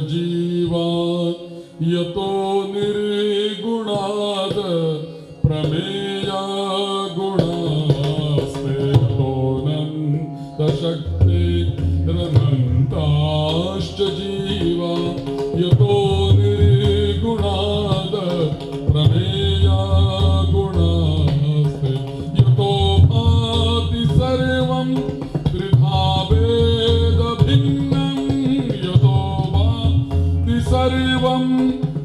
जीवा यतो निर्गुणाद प्रमेया गुणास्ते शक्तिरनन्ताश्च जीवा यतो निर्गुणाद प्रमेया गुणास्ते यतो भाति सर्वं त्रिधा भेदभिन्नं यतो भाति सर्वं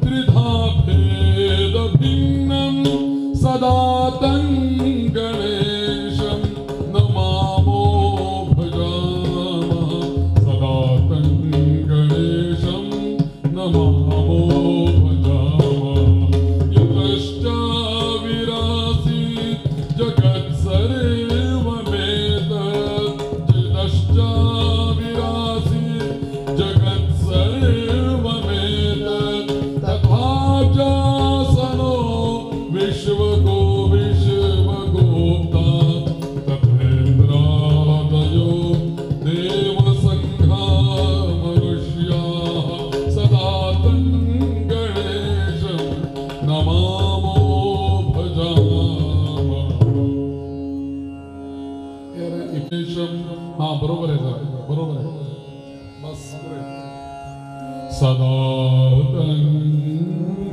त्रिधा भेदभिन्नं सदा तं गणेशं नमामो भजामः सदा तं गणेशं नमामो भजामः यतश्च विरासीत् जगत्सर्वमेतत् यतश्च विरासीत् जगत्सर्वमेतत् तथा जासनो विश्वगो विश्वगोप्ता तथेन्द्रादयो देवसङ्घा मनुष्याः सदा तं गणेशं नमामो भजामः। हा बरोबर आहे जरा बरोबर आहे बस सदा तं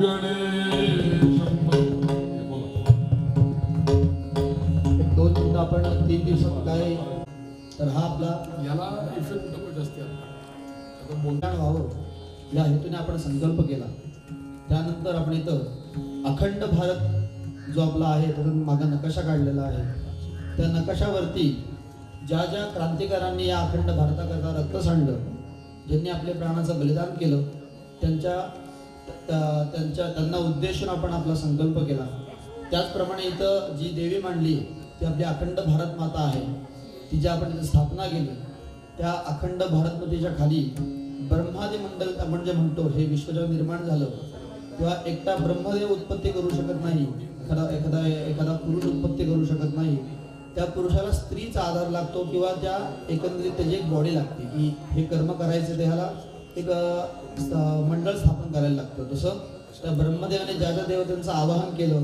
गणेशं दोन मिनिटं आपण 3 दिवसात काय तर हा आपला याला इफेक्ट नको जास्त बोलणार व्हावं या हेतूने आपण संकल्प केला. त्यानंतर आपण इथं अखंड भारत जो आपला आहे त्याचा मागे नकाशा काढलेला आहे. त्या नकाशावरती ज्या ज्या क्रांतिकारांनी या अखंड भारताकरता रक्त सांडलं, ज्यांनी आपले प्राणाचं बलिदान केलं, त्यांना उद्देशून आपण आपला संकल्प केला. त्याचप्रमाणे इथं जी देवी मांडली ती आपली अखंड भारत माता आहे. तिची आपण इथं स्थापना केली. त्या अखंड भारतमातेच्या खाली ब्रह्मादी मंडळ आपण जे म्हणतो हे विश्व जेव्हा निर्माण झालं तेव्हा एकटा ब्रह्मदेव उत्पत्ती करू शकत नाही, एखादा पुरुष उत्पत्ती करू शकत नाही. त्या पुरुषाला स्त्रीचा आधार लागतो किंवा त्या एकंदरीत त्याची एक बॉडी लागते की हे कर्म करायचे त्याला एक मंडळ स्थापन करायला लागतं. तसं त्या ब्रह्मदेवाने ज्या ज्या देवतांचं आवाहन केलं,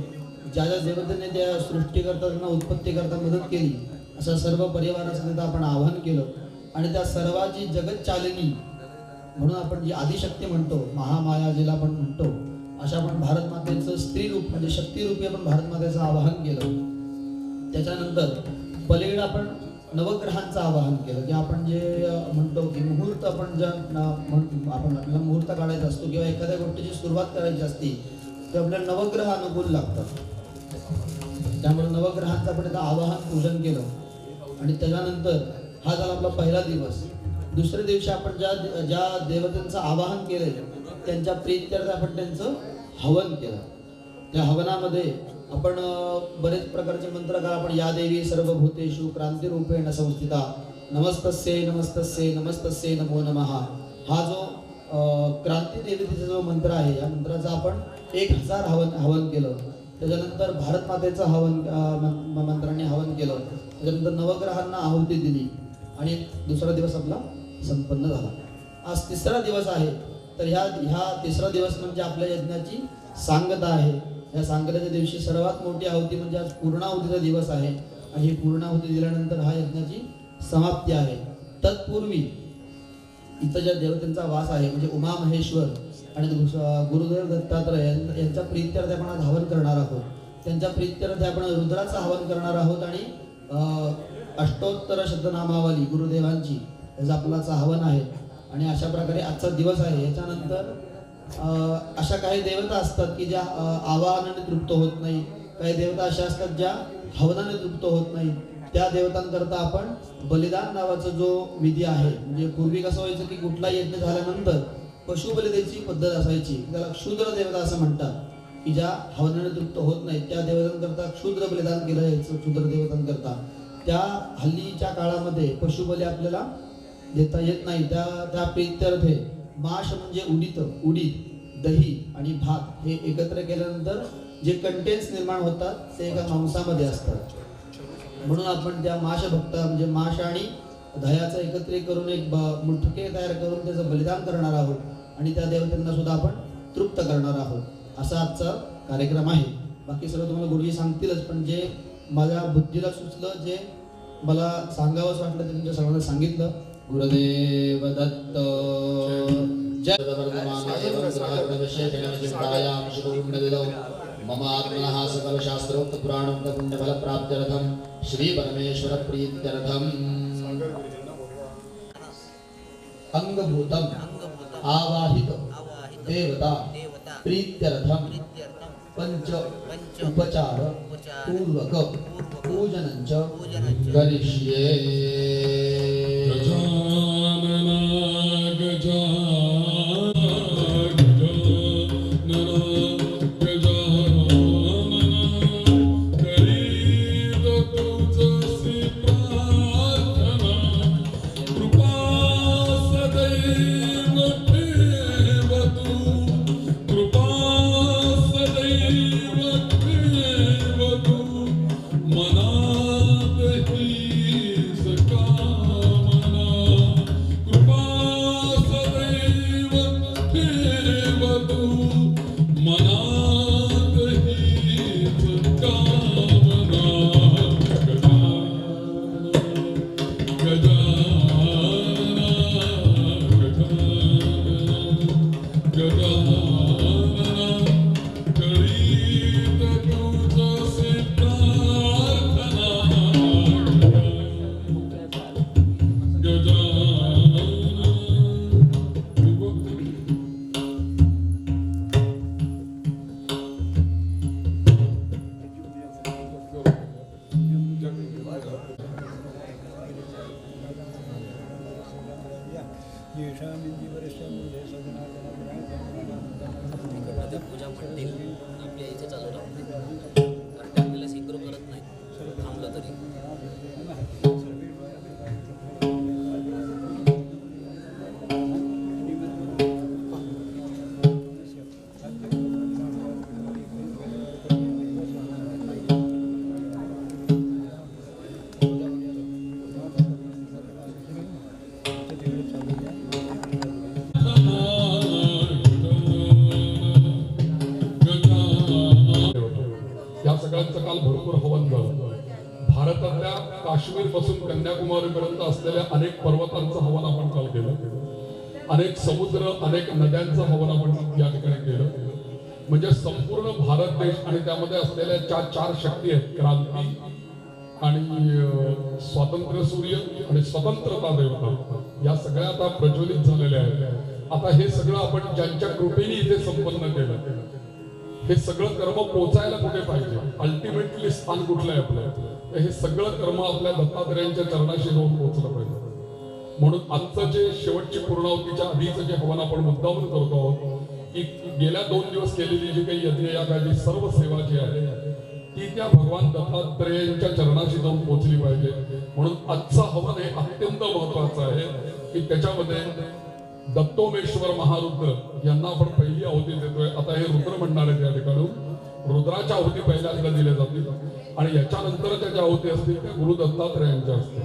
ज्या ज्या देवतेने त्या सृष्टीकर्ता त्यांना उत्पत्ती करता मदत केली, असं सर्व परिवारासाठी आपण आवाहन केलं. आणि त्या सर्वाची जगत चालिनी म्हणून आपण जी आदिशक्ती म्हणतो, महामाया जिला आपण म्हणतो, अशा आपण भारत मातेचं स्त्री रूप म्हणजे शक्ती रूपी आपण भारत मातेचं आवाहन केलं. त्याच्यानंतर पलीकडे आपण नवग्रहांचं आवाहन केलं की आपण जे म्हणतो की मुहूर्त आपण ज्या म्हणतो आपण आपल्याला मुहूर्त काढायचा असतो किंवा एखाद्या गोष्टीची सुरुवात करायची असते ते आपल्याला नवग्रह अनुकूल लागतात. त्यामुळे नवग्रहांचं आपण इथं आवाहन पूजन केलं. आणि त्याच्यानंतर हा झाला आपला पहिला दिवस. दुसऱ्या दिवशी आपण ज्या देवतांचं आवाहन केलं त्यांच्या प्रीत्यर्थ आपण त्यांचं हवन केलं. त्या हवनामध्ये आपण बरेच प्रकारचे मंत्र करा. आपण या देवी सर्वभूतेषु क्रांतिरूपेण संस्थिता नमस्तस्यै नमस्तस्यै नमस्तस्यै नमो नमः हा जो क्रांती देवतेचा जो मंत्र आहे या मंत्राचा आपण 1000 हवन केलं. त्याच्यानंतर भारत मातेचं हवन मंत्रांनी हवन केलं. त्याच्यानंतर नवग्रहांना आहुती दिली आणि दुसरा दिवस आपला संपन्न झाला. आज तिसरा दिवस आहे. तर ह्या तिसरा दिवस म्हणजे आपल्या यज्ञाची सांगता आहे. या सांगतेच्या दिवशी सर्वात मोठी आहुती म्हणजे आज पूर्णाहुतीचा दिवस आहे. आणि ही पूर्णाहुती दिल्यानंतर हा यज्ञाची समाप्ती आहे. तत्पूर्वी इथं ज्या देवतांचा वास आहे म्हणजे उमा महेश्वर आणि गुरुदेव दत्तात्रय यांच्या प्रीत्यर्थ आपण आज हवन करणार आहोत. त्यांच्या प्रीत्यर्थ आपण रुद्राचं हवन करणार आहोत आणि अष्टोत्तर शतनामावली गुरुदेवांची याचा आपलाचा हवन आहे. आणि अशा प्रकारे आजचा दिवस आहे. याच्यानंतर अशा काही देवता असतात की ज्या आवाहनाने तृप्त होत नाही, काही देवता अशा असतात ज्या हवनाने तृप्त होत नाही. त्या देवतांकरता आपण बलिदान नावाचा जो विधी आहे म्हणजे पूर्वी कसं व्हायचं की कुठला यज्ञ झाल्यानंतर पशुबलिदेची पद्धत असायची. त्याला क्षुद्र देवता असं म्हणतात की ज्या हवनाने तृप्त होत नाही त्या देवतांकरता क्षुद्र बलिदान केलं जायचं. क्षुद्र देवतांकरता त्या हल्लीच्या काळामध्ये पशुबली आपल्याला देता येत नाही. त्या प्रीत्यर्थे माश म्हणजे उडीद दही आणि भात हे एकत्र केल्यानंतर जे कंटेन्स निर्माण होतात ते एका मांसामध्ये असतात. म्हणून आपण त्या माश भक्त म्हणजे माश आणि दह्याचं एकत्रित करून एक मुठके तयार करून त्याचं बलिदान करणार आहोत. आणि त्या देवतांना सुद्धा आपण तृप्त करणार आहोत असा आजचा कार्यक्रम आहे. बाकी सगळं तुम्हाला गुरुजी सांगतीलच, पण जे माझ्या बुद्धीला सुचलं, जे मला सांगावंच वाटलं ते तुमच्या सर्वांना सांगितलं. गुरुदेव दत्त. जय मम आत्मनः सकल शास्त्रोक्त पुराणोक्त पुण्य फल प्राप्त्यर्थम श्री परमेश्वर प्रीत्यर्थम अंगभूतम आवाहित देवता प्रीत्यर्थम पंच उपचार पूर्वक पूजनंच करिष्ये. गजानन पूजा म्हणतील आपल्या इथे चालू राहते, कारण ते आपल्याला सिंक्रो करत नाही थांबलं तरी. काल भरपूर हवन झालं. भारतातल्या काश्मीर पासून कन्याकुमारी पर्यंत असलेल्या अनेक पर्वतांचं हवन आपण काल केलं. अनेक समुद्र, अनेक नद्यांचं हवन आपण या ठिकाणी केलं. म्हणजे संपूर्ण भारत देश आणि त्यामध्ये असलेल्या चार शक्ती आहेत, क्रांती आणि स्वातंत्र्य सूर्य आणि स्वतंत्रता देवता, या सगळ्या आता प्रज्वलित झालेल्या आहेत. आता हे सगळं आपण ज्यांच्या कृपेने इथे संपन्न केलं, हे सगळं कर्म पोचायला कुठे पाहिजे, अल्टिमेटली स्थान कुठलं आहे आपलं, हे सगळं कर्म आपल्या दत्तात्रेयांच्या चरणाशी जाऊन पोहोचलं पाहिजे. म्हणून आजचं जे शेवटची पूर्णावतीच्या आधीचं जे हवन आपण मुद्दामून करतो आहोत, की गेल्या 2 दिवस केलेली जी काही यज्ञ यागाची सर्व सेवा जी आहे ती त्या भगवान दत्तात्रेयांच्या चरणाशी जाऊन पोहोचली पाहिजे. म्हणून आजचं हवन हे अत्यंत महत्वाचं आहे की त्याच्यामध्ये दत्तोमेश्वर महारुद्र यांना आपण पहिली आहुती देतोय. आता हे रुद्र म्हणणार आहे, त्या ठिकाणी रुद्राच्या आहुती पहिल्यांदा दिल्या जातील आणि याच्यानंतर ज्या आहुती असतील त्या गुरु दत्तात्रेयांच्या असतील.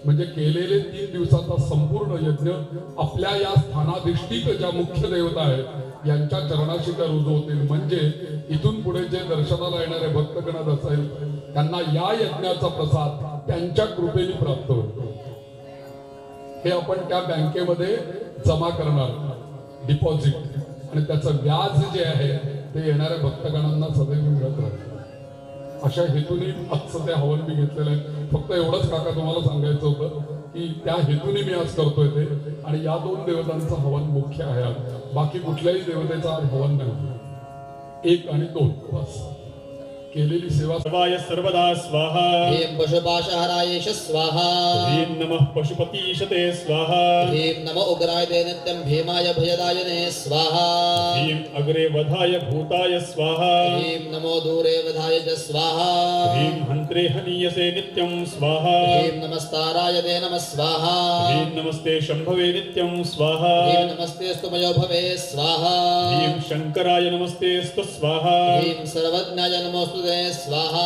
म्हणजे केलेले 3 दिवसाचा संपूर्ण यज्ञ आपल्या या स्थानाधिष्ठित ज्या मुख्य देवता आहेत यांच्या चरणाशी त्या रुजू होतील. म्हणजे इथून पुढे जे दर्शनाला येणारे भक्तगण असेल त्यांना या यज्ञाचा प्रसाद त्यांच्या कृपेने प्राप्त होईल. हे आपण त्या बँकेमध्ये जमा करणार डिपॉझिट आणि त्याचं व्याज जे आहे ते येणाऱ्या भक्तगणांना सदैव मिळत राहतं. अशा हेतूने आजचं ते हवन मी घेतलेलं आहे. फक्त एवढंच काका तुम्हाला सांगायचं होतं की त्या हेतूने मी आज करतोय ते, आणि या 2 देवतांचं हवन मुख्य आहे. बाकी कुठल्याही देवतेचं आज हवन नाही. 1 आणि 2 बस. केलेली सेवा सर्वाय सर्वदा स्वाहा. ह्रीं पशुपाशहरायेष स्वाहा. ह्रीं नमः पशुपतीशते स्वाहा. ह्रीं नमो उग्राय ते नित्यं भीमाय भयदायने स्वाहा. ह्रीं अग्रे वधाय भूताय स्वाहा. ह्रीं नमो दूरे वधाय च स्वाहा. ह्रीं हन्त्रे हनीयसे नित्यं स्वाहा. ह्रीं नमस्ताराय ते नमः स्वाहा. ह्रीं नमस्ते शम्भवे नित्यं स्वाहा. ह्रीं नमस्ते स्तुमयो भवे स्वाहा. ह्रीं शङ्कराय नमस्ते स्वाहा. ह्रीं सर्वज्ञाय नमोस्तु सुदे स्वाहा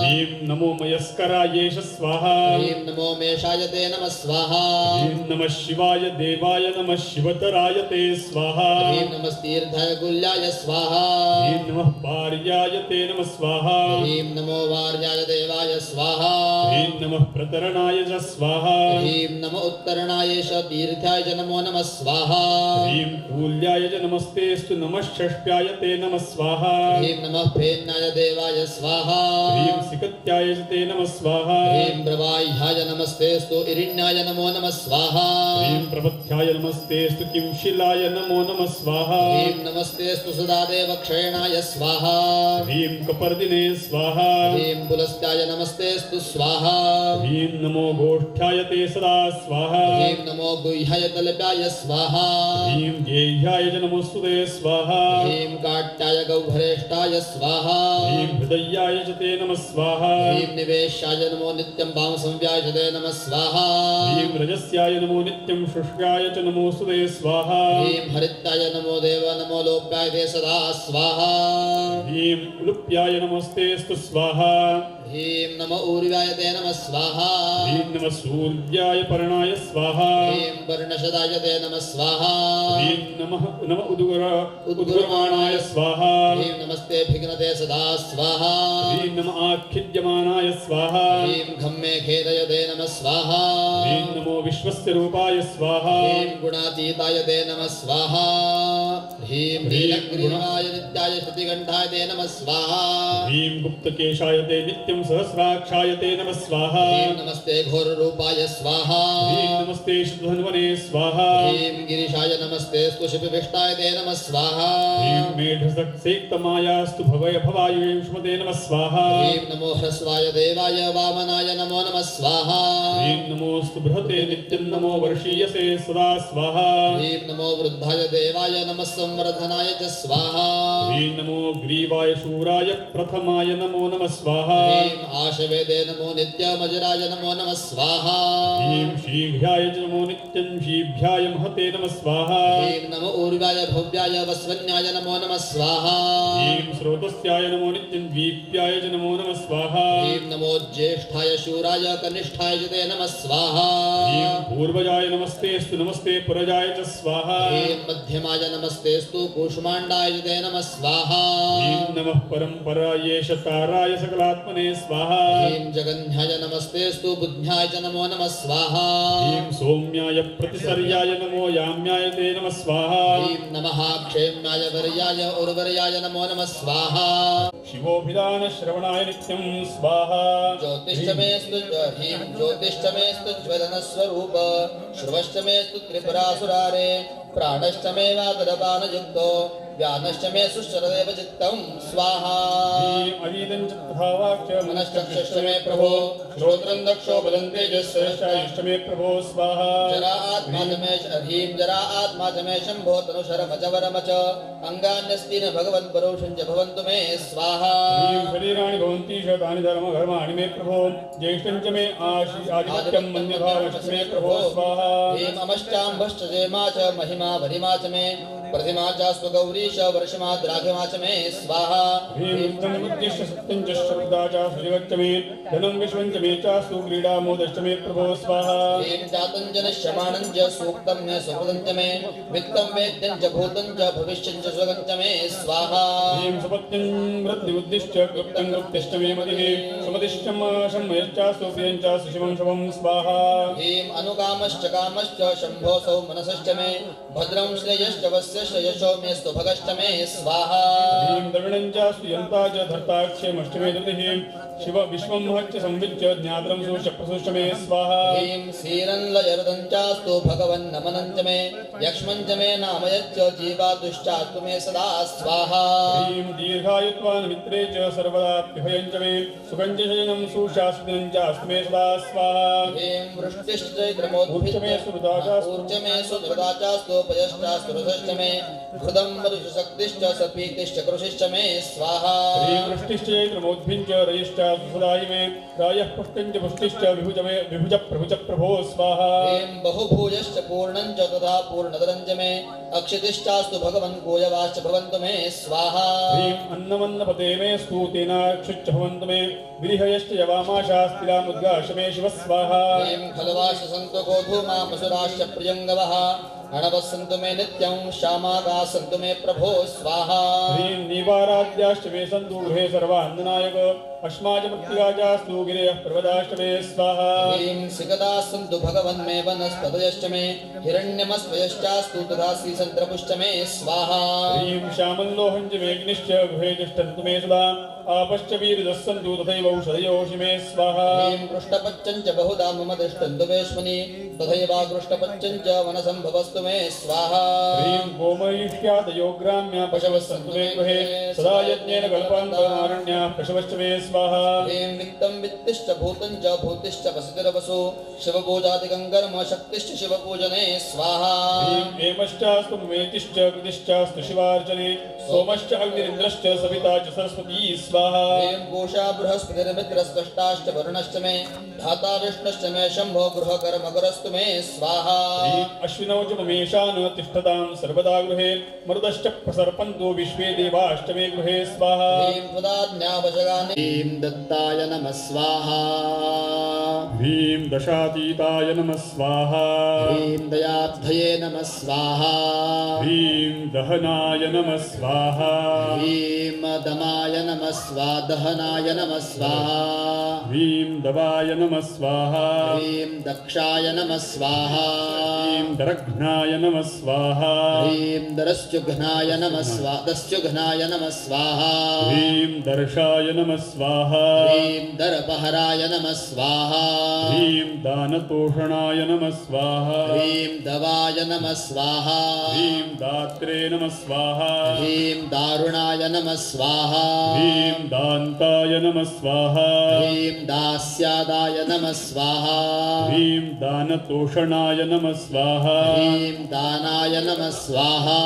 ह्रीं नमो मयस्करायेष स्वाहा ह्रीं नमो मेषाय ते नमः स्वाहा ह्रीं नमः शिवाय देवाय नमः शिवतराय ते स्वाहा ह्रीं नमस्तीर्थाय गुल्याय स्वाहा ह्रीं नमः पार्याय ते नमः स्वाहा ह्रीं नमो वार्याय देवाय स्वाहा ह्रीं नमः प्रतरणाय च स्वाहा ह्रीं नमो उत्तरणाय च तीर्थाय च नमो नमः स्वाहा ह्रीं कूल्याय च नमस्तेस्तु नमः षष्ट्याय ते नमः स्वाहा ह्रीं नमः फेन्नाय देवाय स्वाहा ह्रीं सिकत्याय च ते नमः स्वाहा ह्रीं प्रवाह्याय नमस्तेस्तु इरिण्याय नमो नमः स्वाहा ह्रीं प्रपथ्याय नमस्तेस्तु किंशिलाय नमो नमः स्वाहा ह्रीं नमस्तेस्तु सदादेव क्षयणाय स्वाहा ह्रीं कपर्दिने स्वाहा ह्रीं पुलस्त्याय नमस्तेस्तु स्वाहा ह्रीं नमो गोष्ठ्याय ते सदा स्वाहा ह्रीं नमो गुह्याय तलप्याय स्वाहा ह्रीं गेह्याय च नमोस्तुते स्वाहा ह्रीं काट्याय गौभरेष्ठाय स्वाहा ह्रीं हृदयाय च ते नमः स्वाहा ह्रीं निवेशाय नमो नित्यं वामसंव्याय च ते नमः स्वाहा ह्रीं रजस्याय नमो नित्यं शुष्काय च नमोस्तुते स्वाहा ह्रीं हरित्याय नमो देव नमो लोप्याय ते सदा स्वाहा ह्रीं उलुप्याय नमस्तेस्तु स्वाहा ह्रीं नमो ऊर्वाय ते नमः स्वाहा ह्रीं नमः सूर्याय पर्णाय स्वाहा ह्रीं वर्णशदाय ते नमः स्वाहा ह्रीं नमः उद्गुरमाणाय स्वाहा ह्रीं नमस्ते भिघ्नते सदा स्वाहा ह्रीं नमः आख्यज्यमानाय स्वाहा ह्रीं खम्मे खेदय ते नमः स्वाहा ह्रीं नमो विश्वस्य रूपाय स्वाहा ह्रीं गुणातीताय ते नमः स्वाहा ह्रीं नीलग्रीवाय नित्याय श्रुतिकण्ठाय ते नमः स्वाहा ह्रीं गुप्तकेशाय ते नित्यं सहस्राक्षाय ते नमः स्वाहा ह्रीं नमस्ते घोररूपाय स्वाहा ह्रीं नमस्ते शुद्धन्वने स्वाहा ह्रीं गिरिशाय नमस्ते स्तुषिपिष्टाय ते नमः स्वाहा ह्रीं मेढसक्सेक्तमायास्तु भवाय युष्मते नमः स्वाहा ह्रीं नमो ह्रस्वाय देवाय वामनाय नमो नमः स्वाहा ह्रीं नमोस्तु बृहते नित्यं नमो वर्षीयसे सदा स्वाहा ह्रीं नमो वृद्धाय देवाय नमः संवर्धनाय च स्वाहा ह्रीं नमो ग्रीवाय शूराय प्रथमाय नमो नमः स्वाहा ह्रीं आशवेदे नमो नित्यमजराय नमो नमः स्वाहा ह्रीं शीघ्राय च नमो नित्यं शीभ्याय महते नमः स्वाहा ह्रीं नमो ऊर्वाय भव्याय वस्वन्याय नमो नमः स्वाहा ह्रीं स्रोतस्याय नमो नित्यं द्वीप्याय च नमो नमः स्वाहा ह्रीं नमो ज्येष्ठाय शूराय कनिष्ठाय च ते नमः स्वाहा ह्रीं पूर्वजाय नमस्तेस्तु नमस्ते पुरजाय च स्वाहा ह्रीं मध्यमाय नमस्तेस्तु कूष्माण्डाय च ते नमः स्वाहा ह्रीं नमः परम्पराय शताराय सकलात्मने स्वाहा ह्रीं जगन्याय नमस्तेस्तु बुद्ध्याय च नमो नमः स्वाहा ह्रीं सौम्याय प्रतिसर्याय नमो याम्याय ते नमः स्वाहा ह्रीं नमः क्षेम्याय वर्याय उर्वर्याय नमो नमः स्वाहा शिवोभिधानश्रवणाय नित्यं स्वाहा ज्योतिष्ठमेस्तु ह्रीं ज्योतिष्ठमेस्तु ज्वलनस्वरूप श्रुवश्चमेस्तु त्रिपुरासुरारे प्राणश्चमेवादरपानयुक्तो व्यानश्चमेषु शरदेव चित्तं स्वाहा ह्रीं अवीदं च तथा वाक्य मनश्चक्षुश्च मे प्रभो श्रोत्रं दक्षो बलं तेजस्श्रेष्ठायुष्ट मे प्रभो स्वाहा जरा ह्रीं जरा आत्मा च मे शम्भो तनुशरमच अङ्गान्यस्तीन भगवन् परोषं च भवन्तु मे स्वाहा ह्रीं शरीराणि भवन्ति शतानि धर्मकर्माणि मे प्रभो ज्येष्ठं च मे आधिपत्यं मन्यभावश्च मे प्रभो स्वाहा ह्रीं अमश्चाम्भश्च जेमा च महिमा वरिमा च मे प्रतिमा चास्तु गौरीश वर्षमा द्राघिमा च मे स्वाहा ह्रीं बुद्धं उद्दिश्य सत्यं च श्रद्धा च सुजगच्च मे धनं विश्वं च मे चास्तु क्रीडा मोदश्च मे प्रभो स्वाहा ह्रीं जातं च निश्यमानं च सूक्तं मे सुकृतं च मे वित्तं वेद्यं च भूतं च भविष्यं च सुगं च मे स्वाहा ह्रीं सुपत्यं वृद्धिमुद्दिश्य गुप्तं गुप्तिश्च मे मतिः सुमतिश्च शम्यश्चास्तु प्रियं चास्तु शिवं शुभं स्वाहा ह्रीं अनुकामश्च कामश्च शम्भोऽसौ मनसश्च मे भद्रं श्रेयश्च वस्यश्च यशो मे स्तुभगश्च मे स्वाहा ह्रीं द्रविणं चास्तु यन्ता च धर्ताक्षेमश्च मे धृतिः शिव विश्वं महच्च संविच्य ज्ञात्रं सुशप्रसुश्च मे स्वाहा ह्रीं क्षीरंलयरदं चास्तु भगवन्नमनं च मे यक्ष्मं च मे नामयच्च जीवातुश्चास्तु मे सदा स्वाहा ह्रीं दीर्घायुत्वान् मित्रे च सर्वदाप्यभयं च मे सुखं च शयनं सुशास्त्रं चास्तु मे सदा स्वाहा ह्रीं वृष्टिश्च चैत्रमोद्भिश्च मे ऊर्जमे सुहृदा चास्तु ऊर्जमे सुहृदा चास्तु पयश्चास्तु रसश्च मे घृतं मधुशक्तिश्च सत्पीतिश्च कृषिश्च मे स्वाहा ह्रीं वृष्टिश्च नमोद्भिञ्च रयिश्च सुसदायि मे रायः पुष्टिञ्च पुष्टिश्च विभुज मे विभुज प्रभुज प्रभो स्वाहा ह्रीं बहुभूयश्च पूर्णं च तथा पूर्णतरं च मे अक्षितिश्चास्तु भगवन् कोयवाश्च भवन्तु मे स्वाहा ह्रीं अन्नमन्नपते मे स्तूतेनाक्षुच्च भवन्तु मे विरिहयश्च यवामाशास्तिलामुद्गाश मे शिव स्वाहा ह्रीं खलवाश्च सन्तु गोधूमा मसुराश्च प्रियङ्गवः अणवः सन्तु मे नित्यं श्यामागाः सन्तु मे प्रभो स्वाहा ह्रीं निवाराद्याश्च मे सन्तु गृहे सर्वान्ननायक अस्माजमृत्तिकाजास्तु गिरेयः पर्वताश्च मे स्वाहा ह्रीं सिकदाः सन्तु भगवन् मे वनस्पतयश्च मे हिरण्यमस्वयश्चास्तु तथा श्रीसन्द्रपुश्च मे स्वाहा ह्रीं श्यामल्लोहं च मेघ्निश्च गृहे तिष्ठन्तु मे सदा आपश्च वीरजः सन्तु तथैव औषधयोषि मे स्वाहा ह्रीं कृष्णपच्चं च बहुधा मम तिष्ठन्तु वेश्मनि तथैवाकृष्टपच्चं च वनसम्भवस्तु मे स्वाहा ह्रीं गोमयिष्यादयो ग्राम्या पशवः सन्तु मे गृहे सदा यज्ञेन कल्पान्तरण्याः पशवश्च मे स्वाहा ह्रीं वित्तं वित्तिश्च भूतं च भूतिश्च वसतिरवसु शिवपूजादिकं कर्म शक्तिश्च शिवपूजने स्वाहा ह्रीं हेमश्चास्तु मेतिश्च कृतिश्चास्तु शिवार्चने सोमश्च अग्निरिन्द्रश्च सविता च सरस्वती स्वाहा ह्रीं पूषा बृहस्पतिर्मित्रस्पष्टाश्च वरुणश्च मे धाता विष्णुश्च मे शम्भो गृहकर्मकरस्तु मे स्वाहा ह्रीं अश्विनौ च ममेशान् तिष्ठतां सर्वदा गृहे मरुदश्च प्रसर्पन्तु विश्वे देवाश्च मे गृहे स्वाहा ह्रीं त्वदाज्ञावशगानि ह्रीं दत्ताय नमः स्वाहा ह्रीं दशातीताय नमः स्वाहा ह्रीं दयाब्धये नमः स्वाहा ह्रीं दहनाय नमः स्वाहा ह्रीं दमाय नमः स्वाहा दहनाय नमः स्वाहा ह्रीं दवाय नमः स्वाहा ह्रीं दक्षाय नमः स्वाहा ह्रीं दरघ्नाय नमः स्वाहा ह्रीं दरस्युघ्नाय नमः स्वाहा दस्युघ्नाय नमः स्वाहा ह्रीं दर्शाय नमः स्वाहा ह्रीं दरपहराय नमः स्वाहा ह्रीं दानतोषणाय नमः स्वाहा ह्रीं दवाय नमः स्वाहा ह्रीं दात्रे नमः स्वाहा ह्रीं दारुणाय नमः स्वाहा ह्रीं दान्ताय नमः स्वाहा ह्रीं दास्यादाय नमः स्वाहा ह्रीं दानतोषणाय नमः स्वाहा ह्रीं दानाय नमः स्वाहा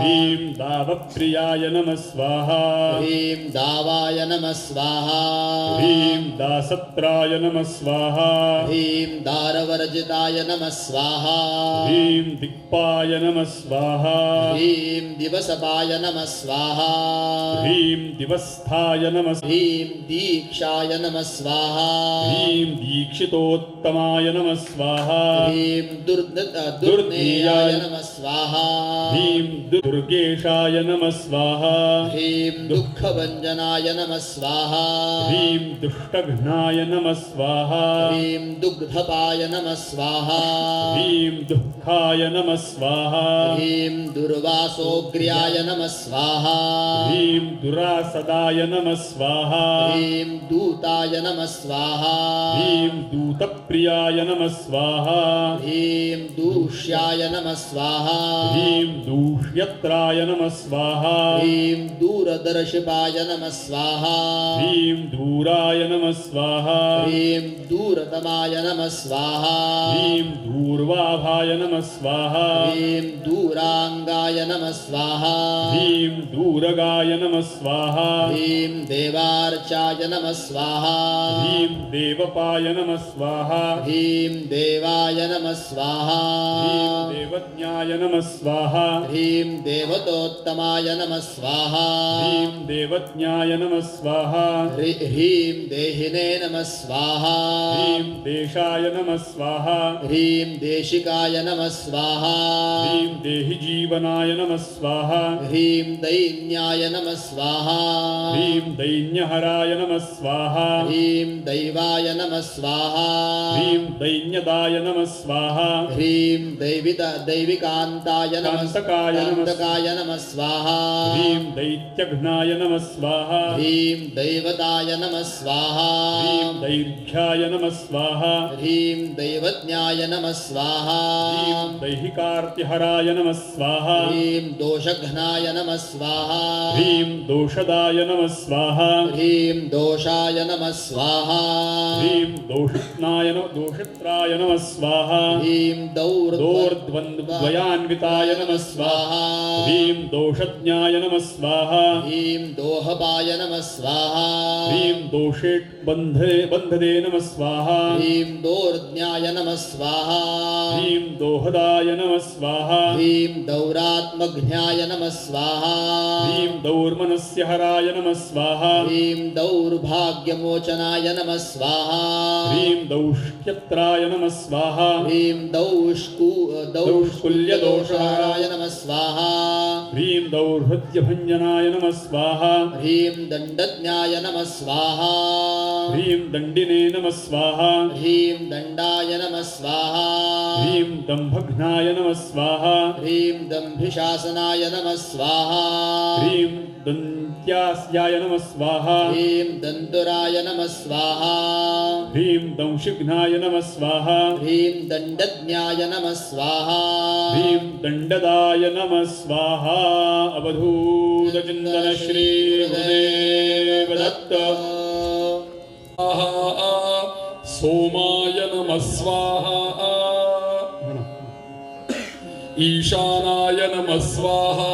ह्रीं दावप्रियाय नमः स्वाहा ह्रीं दावाय नमः स्वाहा ह्रीं दासत्राय नमः स्वाहा ह्रीं दारवर्जिताय नमः स्वाहा ह्रीं दिक्पाय नमः स्वाहा ह्रीं दिवसपाय नमः स्वाहा ह्रीं दिवस्थाय नमः ह्रीं दीक्षाय नमः स्वाहा ह्रीं दीक्षितोत्तमाय नमः स्वाहा ह्रीं दुर्नेयाय नमः स्वाहा ह्रीं दुर्गेशाय नमः स्वाहा ह्रीं दुःखभञ्जनाय नमः स्वाहा ह्रीं दुष्टघ्नाय नमः स्वाहा ह्रीं दुग्धपाय नमः स्वाहा ह्रीं दुःखाय नमः स्वाहा ह्रीं दुर्वासोग्र्याय नमः स्वाहा ह्रीं दुरासदाय नमः स्वाहा ह्रीं दूताय नमः स्वाहा ह्रीं दूतप्रियाय नमः स्वाहा ह्रीं दूष्याय नमः स्वाहा ह्रीं दूष्यत्राय नमः स्वाहा ह्रीं दूरदर्शिपाय नमः स्वाहा ह्रीं दूराय नमः स्वाहा ह्रीं दूरतमाय नमः स्वाहा ह्रीं दूर्वाभाय नमः स्वाहा ह्रीं दूराङ्गाय नमः स्वाहा ह्रीं दूरगाय नमः स्वाहा ह्रीं देवार्चाय नमः स्वाहा ह्रीं देवपाय नमः स्वाहा ह्रीं देवाय नमः स्वाहा ह्रीं देवज्ञाय नमः स्वाहा ह्रीं देवतोत्तमाय नमः स्वाहा ह्रीं देवज्ञाय नमः स्वाहा ह्रीं देहिने नमः स्वाहा ह्रीं देशाय नमः स्वाहा ह्रीं देशिकाय नमः स्वाहा ह्रीं देहि जीवनाय नमः स्वाहा ह्रीं दैन्याय नमः स्वाहा ह्रीं दैन्यहराय नमः स्वाहा ह्रीं दैवाय नमः स्वाहा ह्रीं दैन्यदाय नमः स्वाहा ह्रीं दैविकान्ताय नमः कान्तकाय नमः स्वाहा ह्रीं दैत्यघ्नाय नमः स्वाहा ह्रीं दैवताय नमः स्वाहा ह्रीं दैर्घ्याय नमः स्वाहा ह्रीं दैवज्ञाय नमः स्वाहा ह्रीं दैहिकार्तिहराय नमः स्वाहा ह्रीं दोषघ्नाय नमः स्वाहा ह्रीं दोषदाय नमः स्वाहा ह्रीं दोषाय नमः स्वाहा ह्रीं दोषित्राय नमः स्वाहा ह्रीं दोर्द्वन्द्वयान्विताय नमः स्वाहा ह्रीं दोषज्ञाय नमः स्वाहा ह्रीं दोहपाय नमः स्वाहा ह्रीं दोषेट् बन्धदे नमः स्वाहा ह्रीं दोर्ज्ञाय नमः स्वाहा ह्रीं दोहदाय नमः स्वाहा ह्रीं दौरात्मघ्नाय नमः स्वाहा ह्रीं दौर्मनस्यहराय नमः स्वाहा ह्रीं दौर्भाग्यमोचनाय नमः स्वाहा ह्रीं दौष्ट्यत्राय नमः स्वाहा ह्रीं दौष्कुल्यदोषहाराय नमः स्वाहा ह्रीं दौर्हृद्यभञ्जनाय नमः स्वाहा ह्रीं दण्डज्ञाय नमः स्वाहा ह्रीं दण्डिने नमः स्वाहा ह्रीं दण्डाय नमः स्वाहा ह्रीं दम्भघ्नाय नमः स्वाहा ह्रीं दम्भिशासनाय नमः स्वाहा ह्रीं दन्त्यास्याय नमः स्वाहा ह्रीं दन्तुराय नमः स्वाहा ह्रीं दंशिघ्नाय नमः स्वाहा ह्रीं दण्डज्ञाय नमः स्वाहा ह्रीं दण्डदाय नमः स्वाहा अवधूतचिन्तन श्री गुरुदेव दत्त सोमाय नमः स्वाहा ईशानाय नमः स्वाहा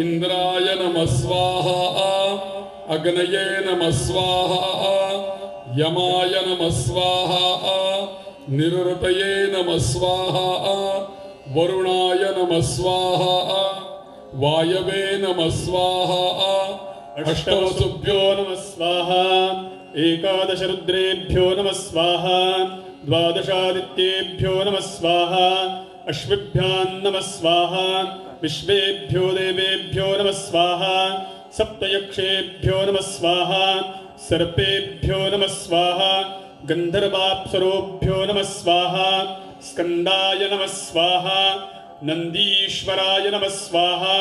इंद्राय नमः स्वाहा अग्नये नमः स्वाहा यमाय नमः स्वाहा निरृतये नमः स्वाहा वरुणाय नमः स्वाहा वायवे नमः स्वाहा अष्टवसुभ्यो नमः स्वाहा एकादश रुद्रेभ्यो नमः स्वाहा द्वादशादित्येभ्यो नमः स्वाहा अश्विभ्यां नमः स्वाहा विश्वेभ्यो देवेभ्यो नमः स्वाहा सप्तयक्षेभ्यो नमः स्वाहा सर्पेभ्यो नमः स्वाहा गन्धर्वाप्सरोभ्यो नमः स्वाहा स्कन्दाय नमः स्वाहा नन्दीश्वराय नमः स्वाहा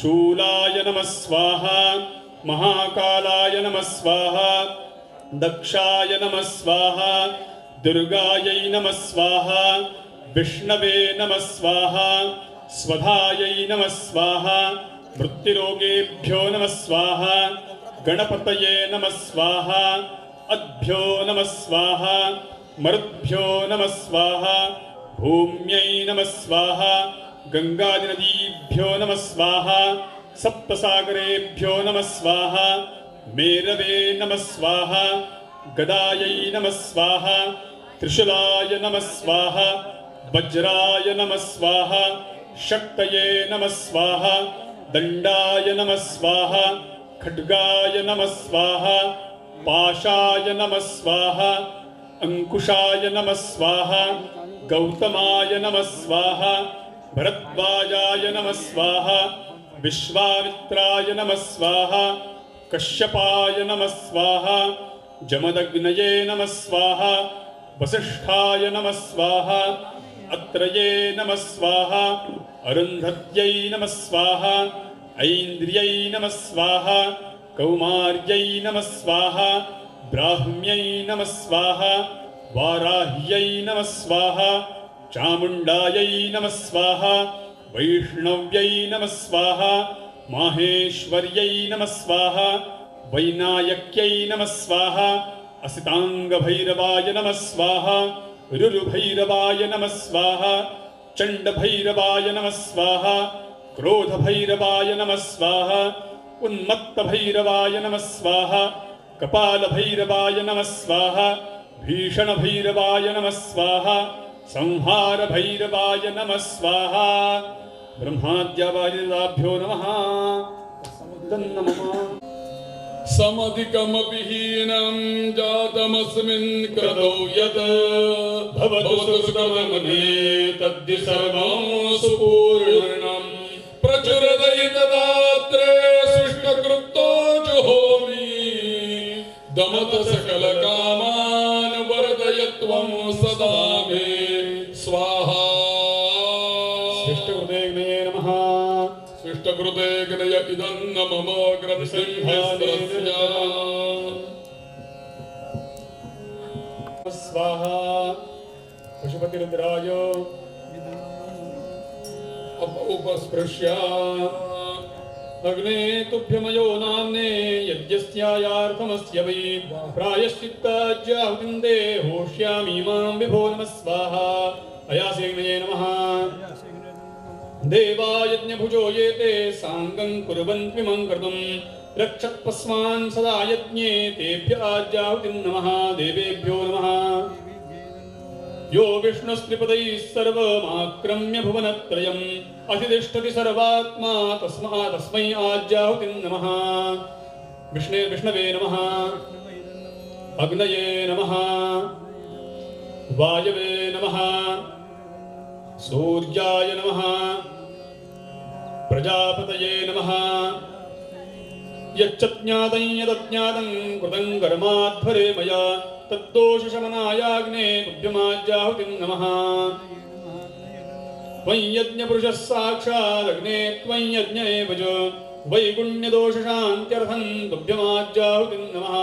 शूलाय नमः स्वाहा महाकालाय नमः स्वाहा दक्षाय नमः स्वाहा दुर्गायै नमः स्वाहा विष्णवे नमः स्वाहा स्वधायै नमः स्वाहा मृत्युरोगेभ्यो नमः स्वाहा गणपतये नमः स्वाहा अद्भ्यो नमः स्वाहा मरुद्भ्यो नमः स्वाहा भूम्यै नमः स्वाहा गंगादिनदीभ्यो नमः स्वाहा सप्तसागरेभ्यो नमः स्वाहा मेरवे नमः स्वाहा गदायै नमः स्वाहा त्रिशूलाय नमः स्वाहा वज्राय नमः स्वाहा शक्तये नमः स्वाहा दण्डाय नमः स्वाहा खड्गाय नमः स्वाहा पाशाय नमः स्वाहा अंकुशाय नमः स्वाहा गौतमाय नमः स्वाहा भरद्वाजाय नमः स्वाहा विश्वामित्राय नमः स्वाहा कश्यपाय नमः स्वाहा जमदग्नये नमः स्वाहा वसिष्ठाय नमः स्वाहा अत्रये नमः स्वाहा अरुन्धत्यै नमः स्वाहा ऐन्द्रियै नमः स्वाहा कौमार्यै नमः स्वाहा ब्राह्म्यै नमः स्वाहा वाराह्यै नमः स्वाहा चामुण्डायै नमः स्वाहा वैष्णव्यै नमः स्वाहा माहेश्वर्यै नमः स्वाहा वैनायक्यै नमः स्वाहा असिताङ्गभैरवाय नमः स्वाहा रुरुभैरवाय नमः स्वाहा चण्डभैरवाय नमः स्वाहा क्रोधभैरवाय नमः स्वाहा उन्मत्तभैरवाय नमः स्वाहा कपालभैरवाय नमः स्वाहा भीषणभैरवाय नमः स्वाहा संहारभैरवाय नमः स्वाहा ब्रह्माद्यावादिदाभ्यो नमः तन्नमः समधिकमविहीनं जातमस्मिन् क्रतौ यत् भवतु सुकृतमने तद्धि सर्वं सुपूर्णं प्रचुरदयितदात्रे सृष्टकृतो जुहोमि दमत सकलकामान् वर्धयत्वं सदा मे स्वाहा सृष्टकृते नमः सृष्टकृते गणय इदं न मम ग्रन्थिभ्यस्तस्य स्वाहा पशुपतिरुद्राय उपस्पृश्य अग्ने तुभ्यमयो नाम्ने यज्ञस्यायार्थमस्य वै प्रायश्चित्ताज्याहुतिं ते होष्यामि मां विभो नमः स्वाहा अयासेग्नये नमः देवायज्ञभुजो ये ते साङ्गं कुर्वन्त्विमं कर्तुं रक्षत्पस्मान् सदा यज्ञे तेभ्य आज्याहुतिं नमः देवेभ्यो नमः यो विष्णुस्त्रिपदैः सर्वमाक्रम्य भुवनत्रयम् अधितिष्ठति सर्वात्मा तस्मै आज्याहुतिं नमः विष्णवे नमः अग्नये नमः वायवे नमः सूर्याय नमः प्रजापतये नमः यच्चज्ञातं यदज्ञातं कृतं कर्माध्वरे मया तद्दोषशमनायाग्ने तुभ्यमाज्याहुतिं नमः त्वं यज्ञपुरुषः साक्षादग्ने त्वं यज्ञ एव च वैगुण्यदोषशान्त्यर्थं तुभ्यमाज्याहुतिं नमः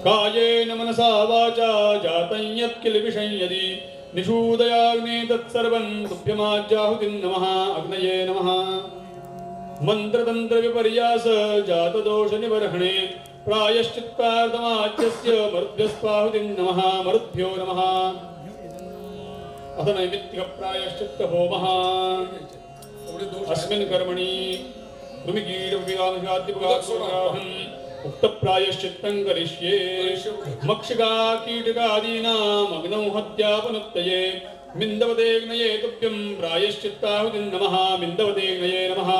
कायेन मनसा वाचा जातं यत्किल्बिषं यदि निषूदयाग्ने तत्सर्वं तुभ्यमाज्याहुतिं नमः अग्नये नमः मन्त्रतन्त्रविपर्यास जातदोषनिबर्हणे प्रायश्चित्तार्थमाच्यस्य मरुद्भ्यस्वाहुतिं नमः मरुद्भ्यो नमः अथ नैमित्तिकप्रायश्चित्तहोमः अस्मिन् कर्मणि भूमिकीटविगामघातिपुगात्सोराहम् उक्तप्रायश्चित्तं करिष्ये मक्षिकाकीटकादीनाम् अग्नौ हत्यापनुत्तये मिन्दवदेग्नये तुभ्यं प्रायश्चित्ताहुतिं नमः मिन्दवदेग्नये नमः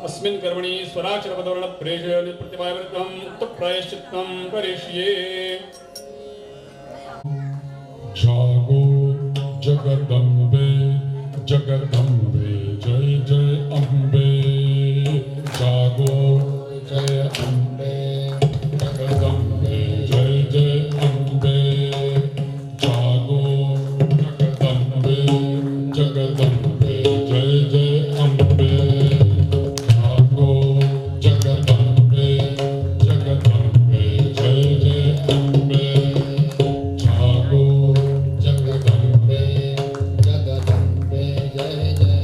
अस्मिन् कर्मणि स्वराक्षरपदवर्णप्रेषणप्रतिमावृत्तम् उक्तप्रायश्चित्तं करिष्ये जागो जगदम्बे जगदम्बे जय जय अम्बे जागो जय अम्बे जगदम्बे जय जय अम्बे जागो जगदम्बे जगदम्बे जय जय अम्बे जागो जगदम्बे जगदम्बे जय जय अम्बे जागो जगदम्बे जगदम्बे जय जय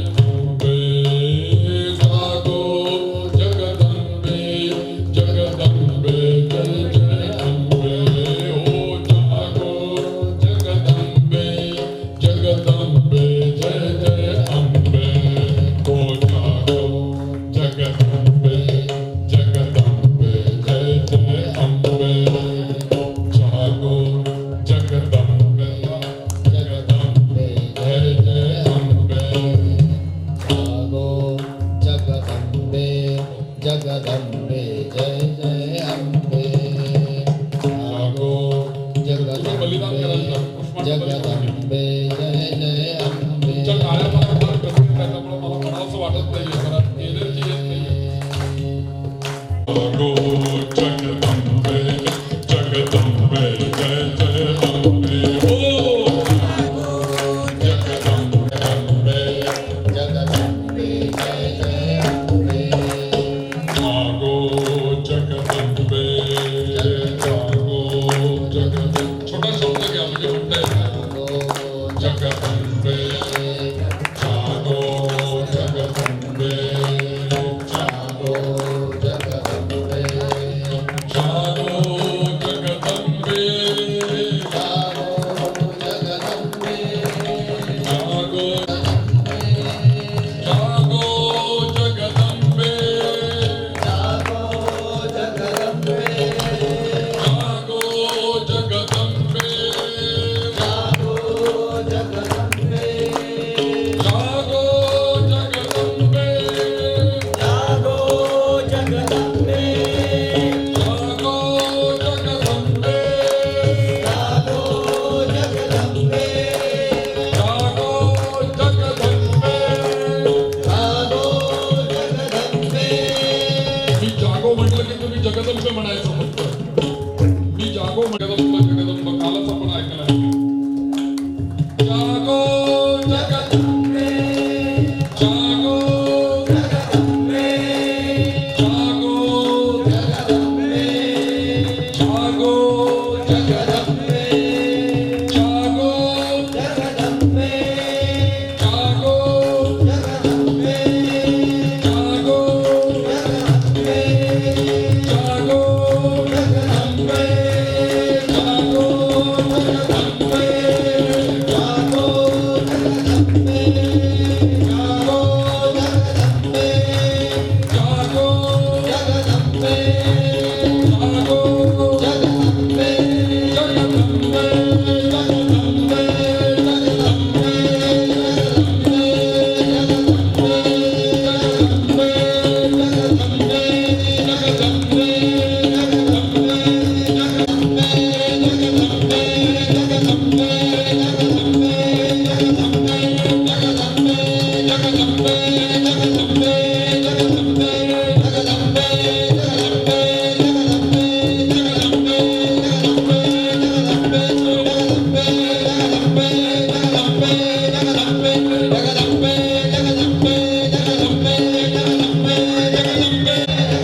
अम्बे जागो जगदम्बे जगदम्बे जय जय अम्बे जागो जगदम्बे जगदम्बे जय जय अम्बे ओ जागो जगदम्बे जगदम्बे जय जय अम्बे ओ जागो जगदम्बे जगदम्बे जय जय अम्बे जागो जगदम्बे जगदम्बे जय जय अम्बे जागो जगदम्बे जगदम्बे जय जय अम्बे जागो बलिदान करायचं जगदम्बे जय जय अम्बे तुमच्या काळ्या मला फार कठीण आहे त्यामुळे मला म्हणावंसं वाटत नाहीये जरा एनर्जी येत नाहीये जागो जगदम्बे जगदम्बे जय जय अम्बे ओ जगदम्बे जगदम्बे जय जय अम्बे जागो जगदम्बे जागो जगदम्बे छोटा शब्द घ्या म्हणजे म्हणता येईल जगदम्बे जागो जगदम्बे जागो जगदम्बे जागो जगदम्बे जागो जगदम्बे जागो जागो जगदम्बे जागो जगदम्बे जागो जगदम्बे जागो जगदम्बे जागो जगदम्बे जागो जगदम्बे जागो जगदम्बे जागो जगदम्बे जागो जगदम्बे जागो जगदम्बे मी जागो म्हटलं की तुम्ही जगदंबे म्हणायचं फक्त मी जागो जगदंब जगदंब कालच आपण ऐकलं जागो जगदंबे जागो जगदंबे जागो जगदंबे जागो जगदम्बे जागो जगदम्बे जागो जगदम्बे जागो जगदम्बे जागो जगदम्बे जागो जगदम्बे जागो जगदम्बे जागो जगदम्बे जागो जगदम्बे जागो जगदम्बे जगदम्बे जगदम्बे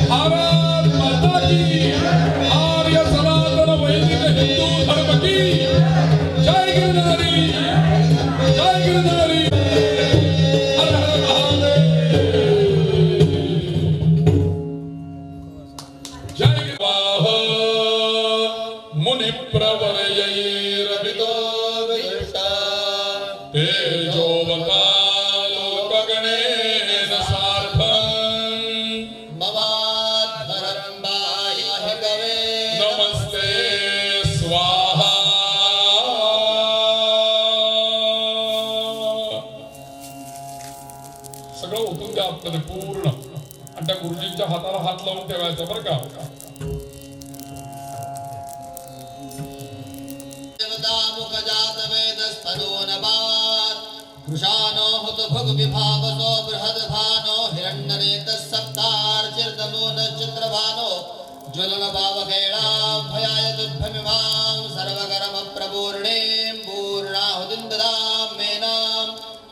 भारत माता की आर्य सनातन वैदिक हिंदू धर्म की जय गिरधारी जय गिरधारी हर हर महादेव जय वाह मुनि प्रवरयैरभितो विष्टा तेजोवता लोकगणेन सार्धम् ममाध्वरं बाह्य कवे नमस्ते स्वाहा सगळं ओतून द्या आपल्याला पूर्ण आणि त्या गुरुजींच्या हाताला हात लावून ठेवायचा बरं का देवतामुखजात वेदस्तनूनवात् कृशानो हुतु भुग्विभावसो बृहद्भानो हिरण्यनेतः सप्तार्चिर्दमूनश्चित्रभानो ज्वलनभावकेणाभयाय तुभ्यमिमां सर्वकर्मप्रपूर्णीं पूर्णाहुतिं ददां मेनां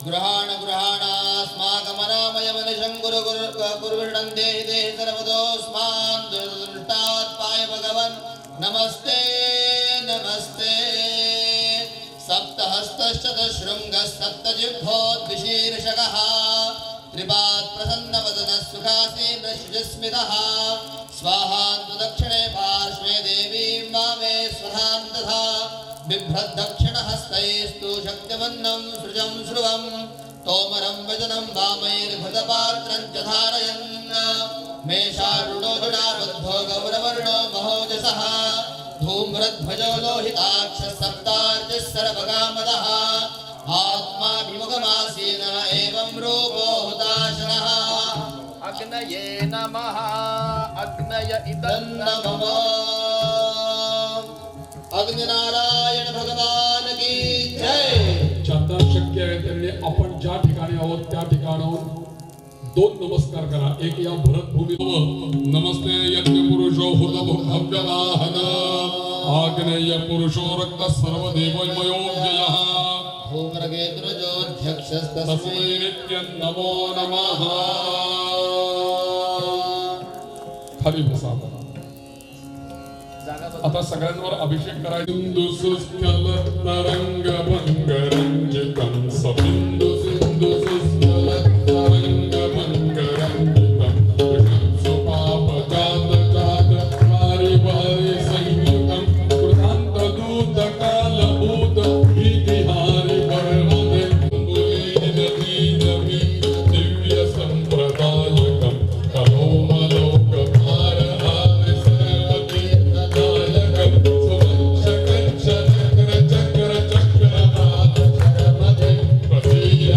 गृहाणास्माकमनामयमनिशं कुरुविषणं देहि देहि सर्वतोऽस्मान् दुर्दुष्टात् पाय भगवन् नमस्ते नमस्ते सप्तहस्तश्चतुशृङ्गः सप्तजिह्वोद्विशीर्षकः त्रिपात् प्रसन्नवदनः सुखासीनः शुचिस्मितः स्वाहान्तु दक्षिणे पार्श्वे देवीं वामे स्वधां तथा बिभ्रद्दक्षिणहस्तैस्तु शक्तिमन्नं सृजं श्रुवं तोमरं वचनं वामैर्भृतपात्रं च धारयन् मेषारुणो जुडाबद्धो गौरवर्णो महोजसः धूम्रध्वजो लोहिताक्षः सप्तार्चिः सर्वकामदः आत्माभिमुखमासीनः एवं रूपो हुताशनः अग्नये नमः अग्नय इदं नमः अग्निनारायण भगवान की जय ज्यांना शक्य आहे त्यांनी आपण ज्या ठिकाणी आहोत त्या ठिकाणाहून 2 नमस्कार करा एक या भरतभूमी नमस्ते यज्ञ पुरुषो हुत भव्यवाहन आग्नेय पुरुषो रक्त सर्व देवमयो व्ययः धूम्रकेतुर्जोऽध्यक्षस्तस्मै तस्मै नित्यं नमो नमः खाली बसा आता सगळ्यांवर अभिषेक करायचा सिंधू सुस्थल तरंग भंग रंजितं सबिंदू सिंधू सुस्थल तरंग भंग रंजितं सुपाप जात जात वारी वारी संयुतं कृतांत दूत काल भूत विहारी परमदे बुली नदी दिव्य संप्रदायकं करोमलोक भारहार सर्वती चक्र चक्र चक्रनाथ चक्रमदे प्रसीद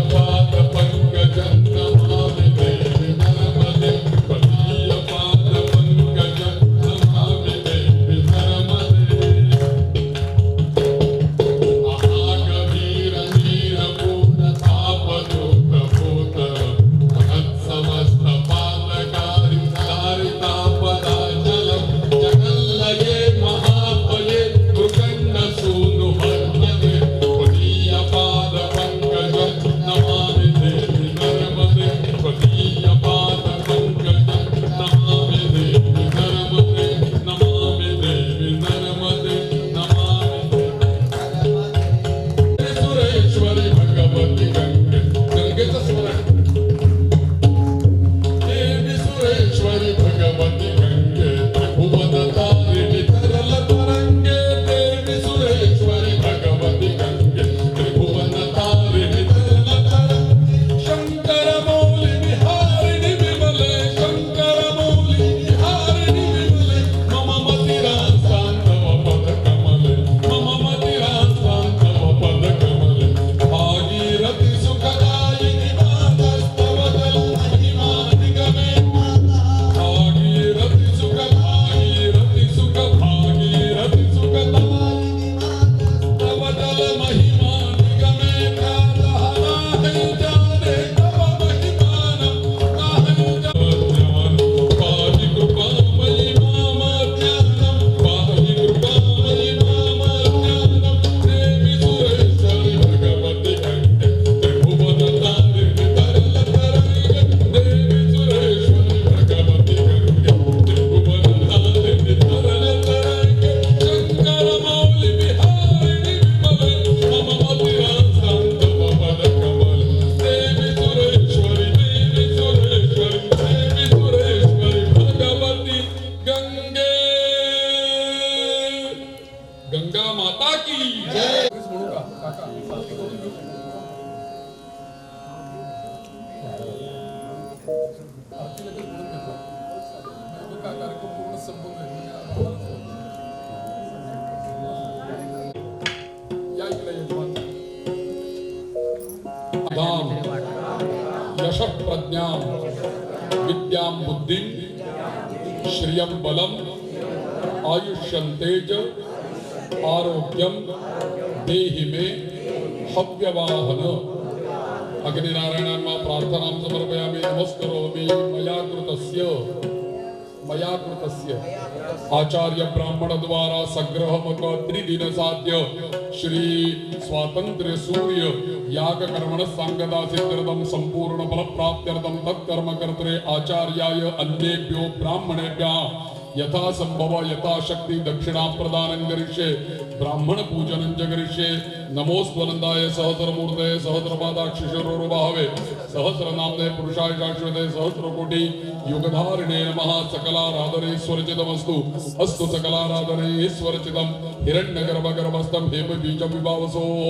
गंगा माता की जय म्हणू का काका आरती लगेच म्हणून घेतो का कार्यक्रम पूर्ण संपवतोय या इकडे यजमान दाम यश प्रज्ञा विद्यां बुद्धिं श्रियं बलम आयुष्यं तेज आरोग्यम देहि मे हव्यवाहन अग्निनारायणांना प्रार्थनां समर्पयामि नमस्करोमि मया कृतस्य आचार्य ब्राह्मण द्वारा संग्रहमक त्रिदिन साध्य श्री स्वातंत्र्य सूर्य याग कर्मण सांगदा सिद्धर्दम संपूर्ण फल प्राप्त्यर्थम तत्कर्म कर्तरे आचार्याय अन्येभ्यो ब्राह्मणेभ्यः यथा संभव यथा शक्ति दक्षिणा प्रदानं करिष्ये ब्राह्मण पूजनं च करिष्ये नमोस्त्वनंदाय सहस्रमूर्तये सहस्रपादाक्षिशरोरुबाहवे सहस्रनाम्ने पुरुषाय शाश्वते सहस्रकोटि युगधारिणे नमः सकलाराधनेश्वरचितमस्तु अस्तु सकलाराधनेश्वरचितं हिरण्यगर्भगर्भस्थं हेमबीजविभावसोः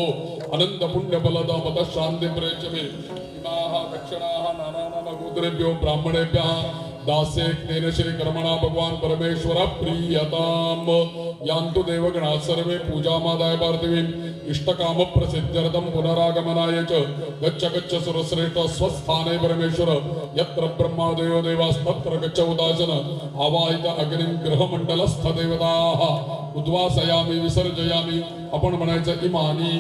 अनन्तपुण्यफलदामतः शान्तिं मे इमाः दक्षिणाः नानानामगोत्रेभ्यो ब्राह्मणेभ्यः दासे तेन श्री कर्मणा भगवान परमेश्वर प्रियताम यान्तु देवगणा सर्वे पूजामादाय पार्थिवीं इष्टकाम प्रसिद्ध्यर्थं पुनरागमनाय च गच्छ गच्छ सुरश्रेष्ठ स्वस्थाने परमेश्वर यत्र ब्रह्मादयो देवास्तत्र गच्छ उदासन आवाहित अग्निं गृहमंडलस्थ देवताः उद्वासयामि विसर्जयामि आपण म्हणायचं इमानी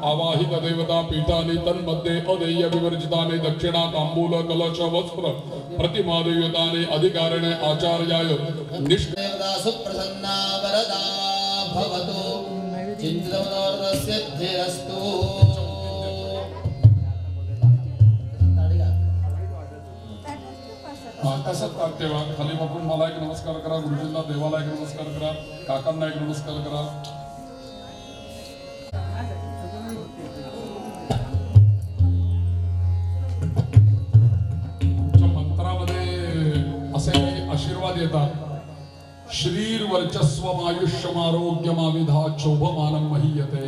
आवाहित देवता पीठानि तन्मध्ये अदेय विवर्जितानि दक्षिणा तांबूल कलश वस्त्र प्रतिमा देवतानि अधिकारिणे आचार्याय देवता सुप्रसन्ना वरदा भवतु चिन्तनोर्सिद्धिरस्तु आकाशात तेव्हा खाली बघून मला एक नमस्कार करा गुरुजींना देवाला एक नमस्कार करा काकांना एक नमस्कार करा आशीर्वाद येतात श्रीर वर्चस्वमायुष्यमारोग्यमाविधा शोभमानं महीयते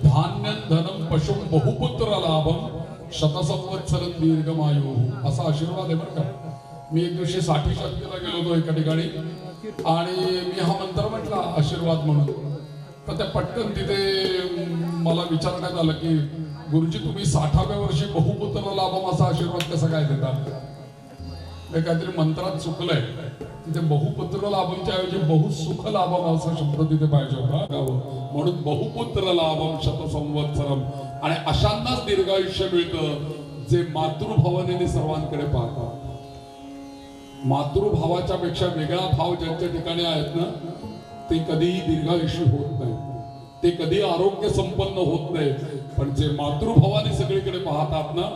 धान्यं धनं पशुं बहुपुत्र लाभं शतसंवत्सरं दीर्घमायु असा आशीर्वाद आहे बरं का मी एक दिवशी 60 शक्तीला गेलो होतो एका ठिकाणी आणि मी हा मंत्र म्हटला आशीर्वाद म्हणून तर त्या पटकन तिथे मला विचारण्यात आलं की गुरुजी तुम्ही 60व्या वर्षी बहुपुत्र लाभम असा आशीर्वाद कसा काय देतात काहीतरी मंत्रात चुकलंय तिथे बहुपुत्र लाभमच्या ऐवजी बहुसुख लाभम असा शब्द तिथे पाहिजे होता म्हणून बहुपुत्र लाभम शतसंवत्सरम आणि अशांनाच दीर्घायुष्य मिळतं जे मातृभावनेने सर्वांकडे पाहतात मातृभावाच्या पेक्षा वेगळा भाव ज्यांच्या ठिकाणी आहेत ना ते कधीही दीर्घायुष्य होत नाही ते कधी आरोग्य संपन्न होत नाही पण जे मातृभावाने सगळीकडे पाहतात ना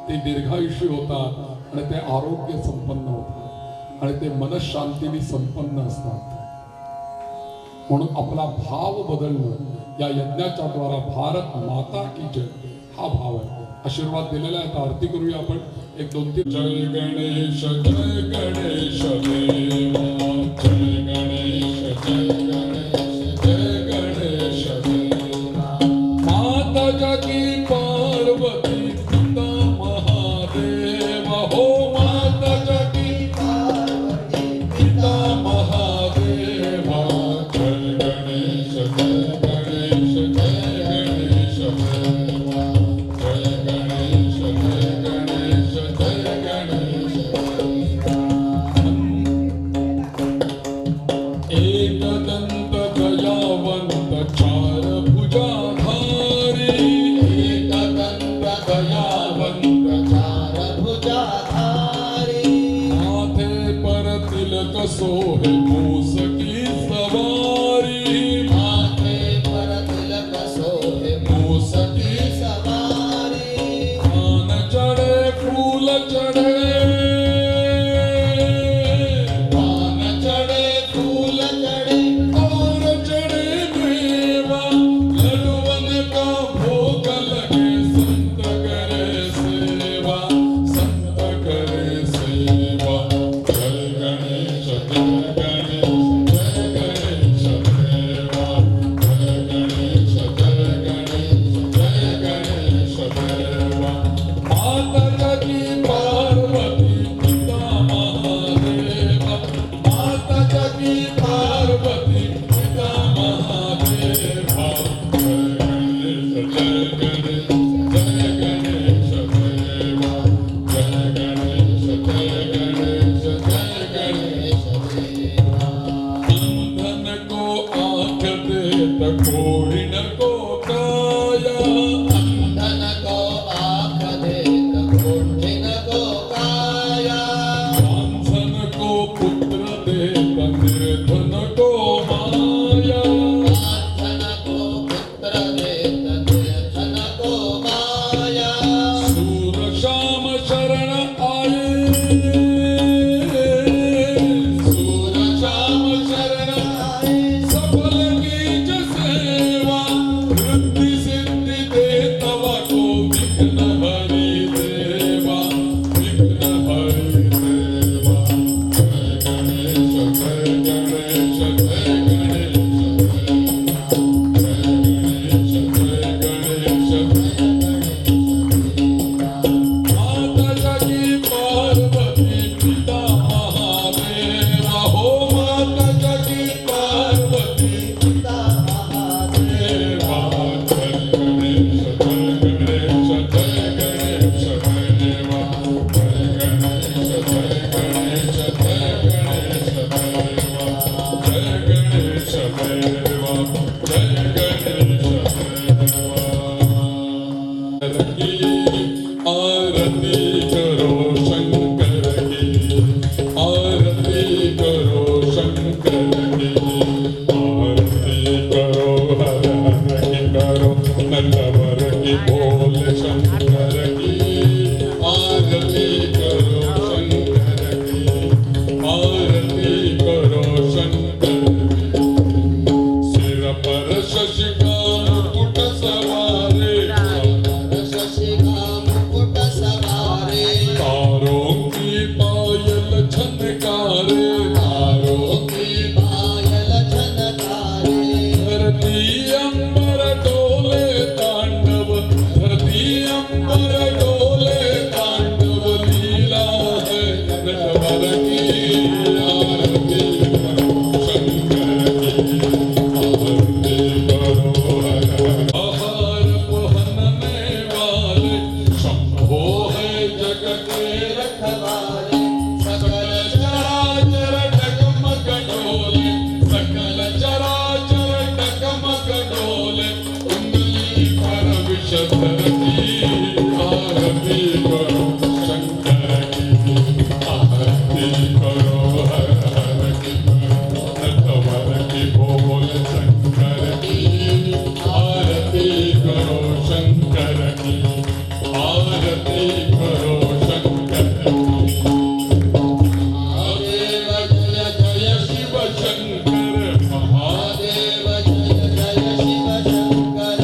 ते दीर्घायुष्य होतात आणि ते आरोग्य संपन्न होतात आणि ते मनशांतीने संपन्न असतात म्हणून आपला भाव बदलणं या यज्ञाच्या द्वारा भारत माता की जय हा भाव आहे आशीर्वाद दिलेला आहे आता आरती करूया आपण 1 2 3 जय गणेश देवा जय गणेश जय गणेश देवा माता जागी पार्वती पिता महादेव हो माता जागी पार्वती पिता महादेव जय गणेश जय गणेश जय गणेश देवा जय गणेश जय गणेश जय गणेश एकदंत कोणी नको काया अंधन को आँख देत कोणी नको काया माणसं नको पुत्र देत निर्धन को माया अंधन को पुत्र देत निर्धन को माया सूर श्याम शरण आये सूर श्याम शरण आये सफल कीज सेवा वृद्धि सिद्धि दे तवा को विघ्न हरि देवा विघ्न हरि देवा जय गणेश जय गणेश जय गणेश जय गणेश माता जगी पार्वती पिता महादेवा हो माता जगी पार्वती पिता महादेवा देवा जय गणेश जय गणेश जय देवा जय गणेश जय गणेश जय गणेश देवा जय गणेश देवा जय गणेश देवा आरती करो शंकर की आरती करो शंकर की आरती करो हर हर की करो नटवर की बोल शंकर की आरती करो शंकर की आरती करो शंकर की सिर पर शशिका मुकुट सवारे शशिका मुकुट सवारे तारों की पायल झनकारे तारों की पायल झनकारे धरती अंबर डोले तांडव धरती अंबर डोले तांडव लीला है नटवर की आरती करो शंकर की आरती करो हर हर आहार पहनने वाले शंभो है जग के रखवारे सकल चराचर डगमग डोले सकल चराचर डगमग डोले उंगली पर विष धरती आरती करो शंकर की आरती करो हर हर की नटवर की बोल शंकर की आरती करो शंकर की आरती करो शंकर की महादेव जय जय शिव शंकर महादेव देव जय जय शिव शंकर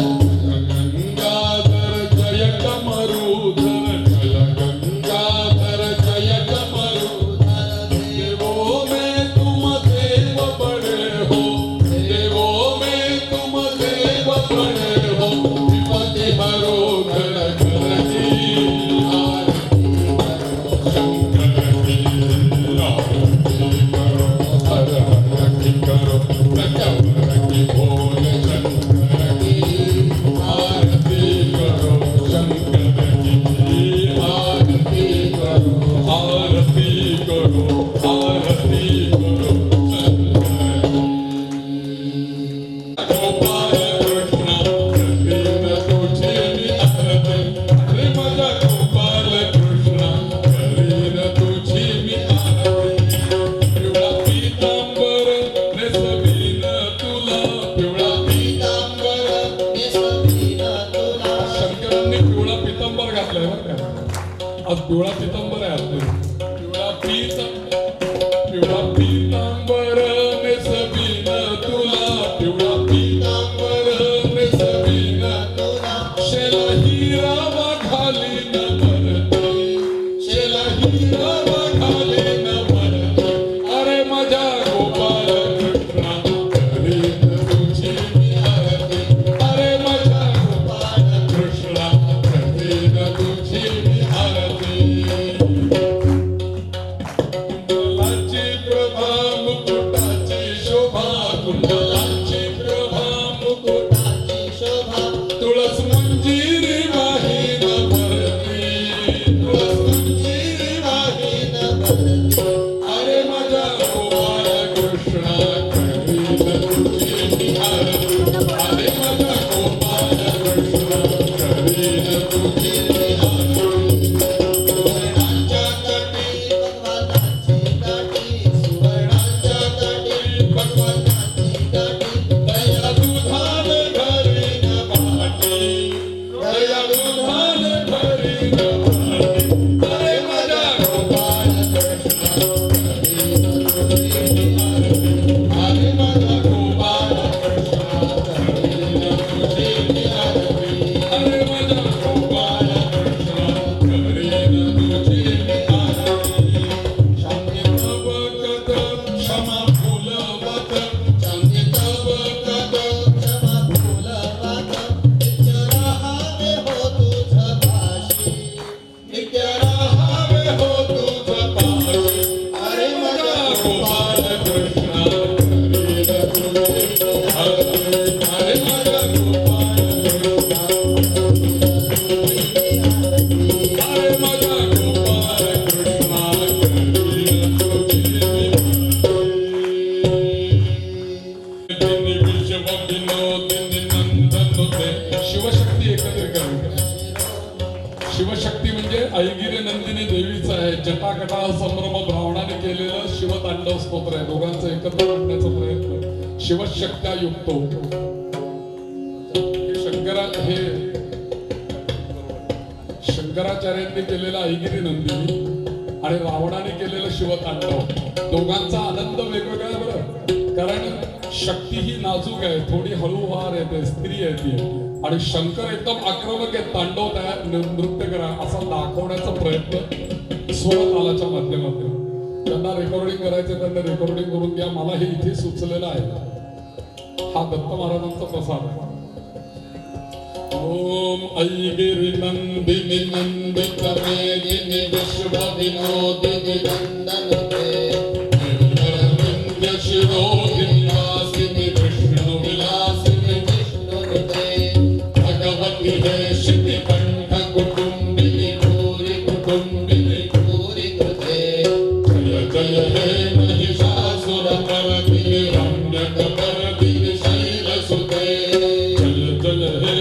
गंगाधर जय कमरूधर जय गंगाधर जय कमरूधर देवों में तुम देव बड़े हो देवों में तुम देव बड़े हो विपति हरो घर घर की आरती करो शंकर की आरती करो हर हर की करो नटवर की बोल शंकर की आरती करो शंकर की आरती करो आरती करो आरती करो शंकर गोपाल कृष्ण करीन तुझे मी आरती अरे माझा गोपाल कृष्ण करीन तुझी मी आरती पिवळा पीतांबर नेसवीन तुला पिवळा पीतांबर नेसवीन तुला शंकरांनी पिवळा पितांबर घातलाय बरं का आज पिवळा पितांबर आहे आज पिवळा पितांबर नेसवीन तुला पिवळा पितांबर नेसवीन तुला शेला हिरावा घालीन भरते शेला हिरावा घालीन भरते अरे माझ्या गोपाल कृष्णा करीन तुझी मी आरती अरे माझ्या गोपाल कृष्णा करीन तुझी मी आरती होते शिवशक्ती एकत्रित करणे. शिवशक्ती म्हणजे ऐगिरी नंदिनी देवीचं आहे. जटाकटा संभ्रम ब्राह्मणाने केलेलं शिवतांडव स्तोत्र आहे. दोघांचं एकत्र करण्याचा प्रयत्न शिवशक्त्या युक्तो. हे शंकराचार्यांनी केलेलं ऐगिरी नंदिनी आणि रावणाने केलेलं शिवतांडव. दोघांचा आनंद वेगवेगळा आहे बरं. कारण शक्ती ही नाजूक आहे, थोडी हळूवार येते, स्त्री आहे ती. आणि शंकर एकदम आक्रमक आहे, तांडव तयार नृत्य करा असा दाखवण्याचा प्रयत्न स्वरतालाच्या माध्यमातून. ज्यांना रेकॉर्डिंग करायचे त्यांना रेकॉर्डिंग करून द्या. मला हे इथे सुचलेलं आहे. हा दत्त महाराजांचा प्रसाद आहे. ओम ऐगिरी नंदिनी नंदित मेदिनी विश्व विनोदिनी नंदनुते निर्मलवन्द्य शिरोधिनी वासिनी विष्णु विलासिनी विष्णुनुते भगवती हे शिति कंठ कुटुंबिनी भूरि कुटुंबिनी भूरि कृते जय जय हे महिषासुर मर्दिनी रम्यकपर्दिनी शैलसुते जय जय हे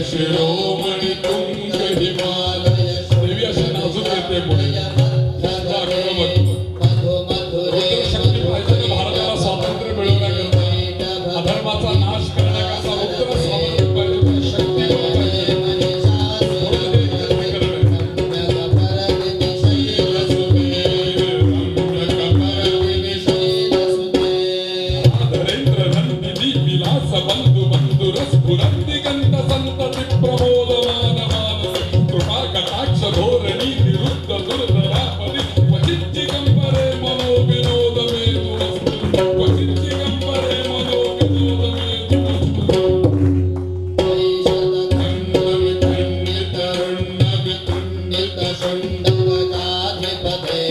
शिरोमणि तुंग हिमालय देवी अशी नाजूक येते पुढे. शक्ती पाहिजे भारताला स्वातंत्र्य मिळवण्याकरता, अधर्माचा नाश करण्याकरता रुद्र सामर्थ्य पाहिजे, शक्ती पाहिजे. धरेंद्र नंदिनी विलास बंधु बंधु रस पुरंदी गंध संतति प्रमोद मानवान कृपा कटाक्ष धोरणी निरुद्ध दुर्धरापदी क्वचिच्चि कंपरे मनो विनोद मेतु क्वचिच्चि कंपरे मनो विनोद मेतु षण्ड मृगाधिपते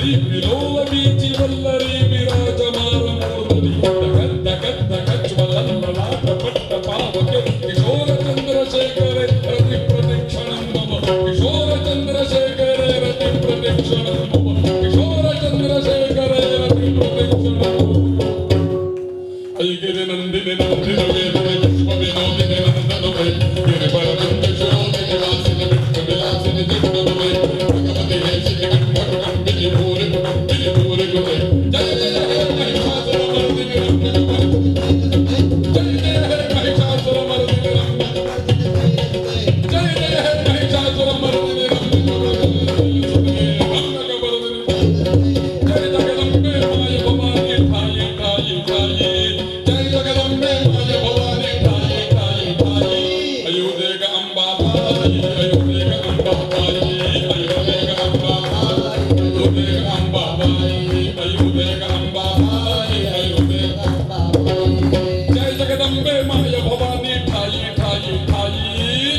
वल्लरी विलोलवीची वल्लरी विराजमान मूर्धनी धगत धगत धगत ज्वलल्ललाट पट्ट पावके किशोर चंद्रशेखर रति प्रदक्षिणं मम किशोर चंद्रशेखर रति प्रदक्षिणं मम किशोर चंद्रशेखर रति प्रदक्षिणं ऐगिरि नंदिनि नंदिन वेदने पुष्प विनोदिनि नंदन वै गिरि परमंद शोभिनि वासिनि विष्णु विलासिनि दिव्य वै भगवति हेसिनि विष्णु भूरि भूरि गुणे जय जय हे महिषासुर मर्दिनि जय जय हे महिषासुर मर्दिनि जय जय हे महिषासुर मर्दिनि जय जगदम्बे माय भवानी ठाई ठाई ठाई जय जगदम्बे माय भवानी ठाई ठाई ठाई अयोध्या का अंबा भाई अयोध्या का अंबा भाई अयोध्या का अंबा भाई अयोध्या का अंबा भाई अयोध्या का अंबा भाई अयोध्या का अंबा भाई जय जगदम्बे माय भवानी ठाई ठाई ठाई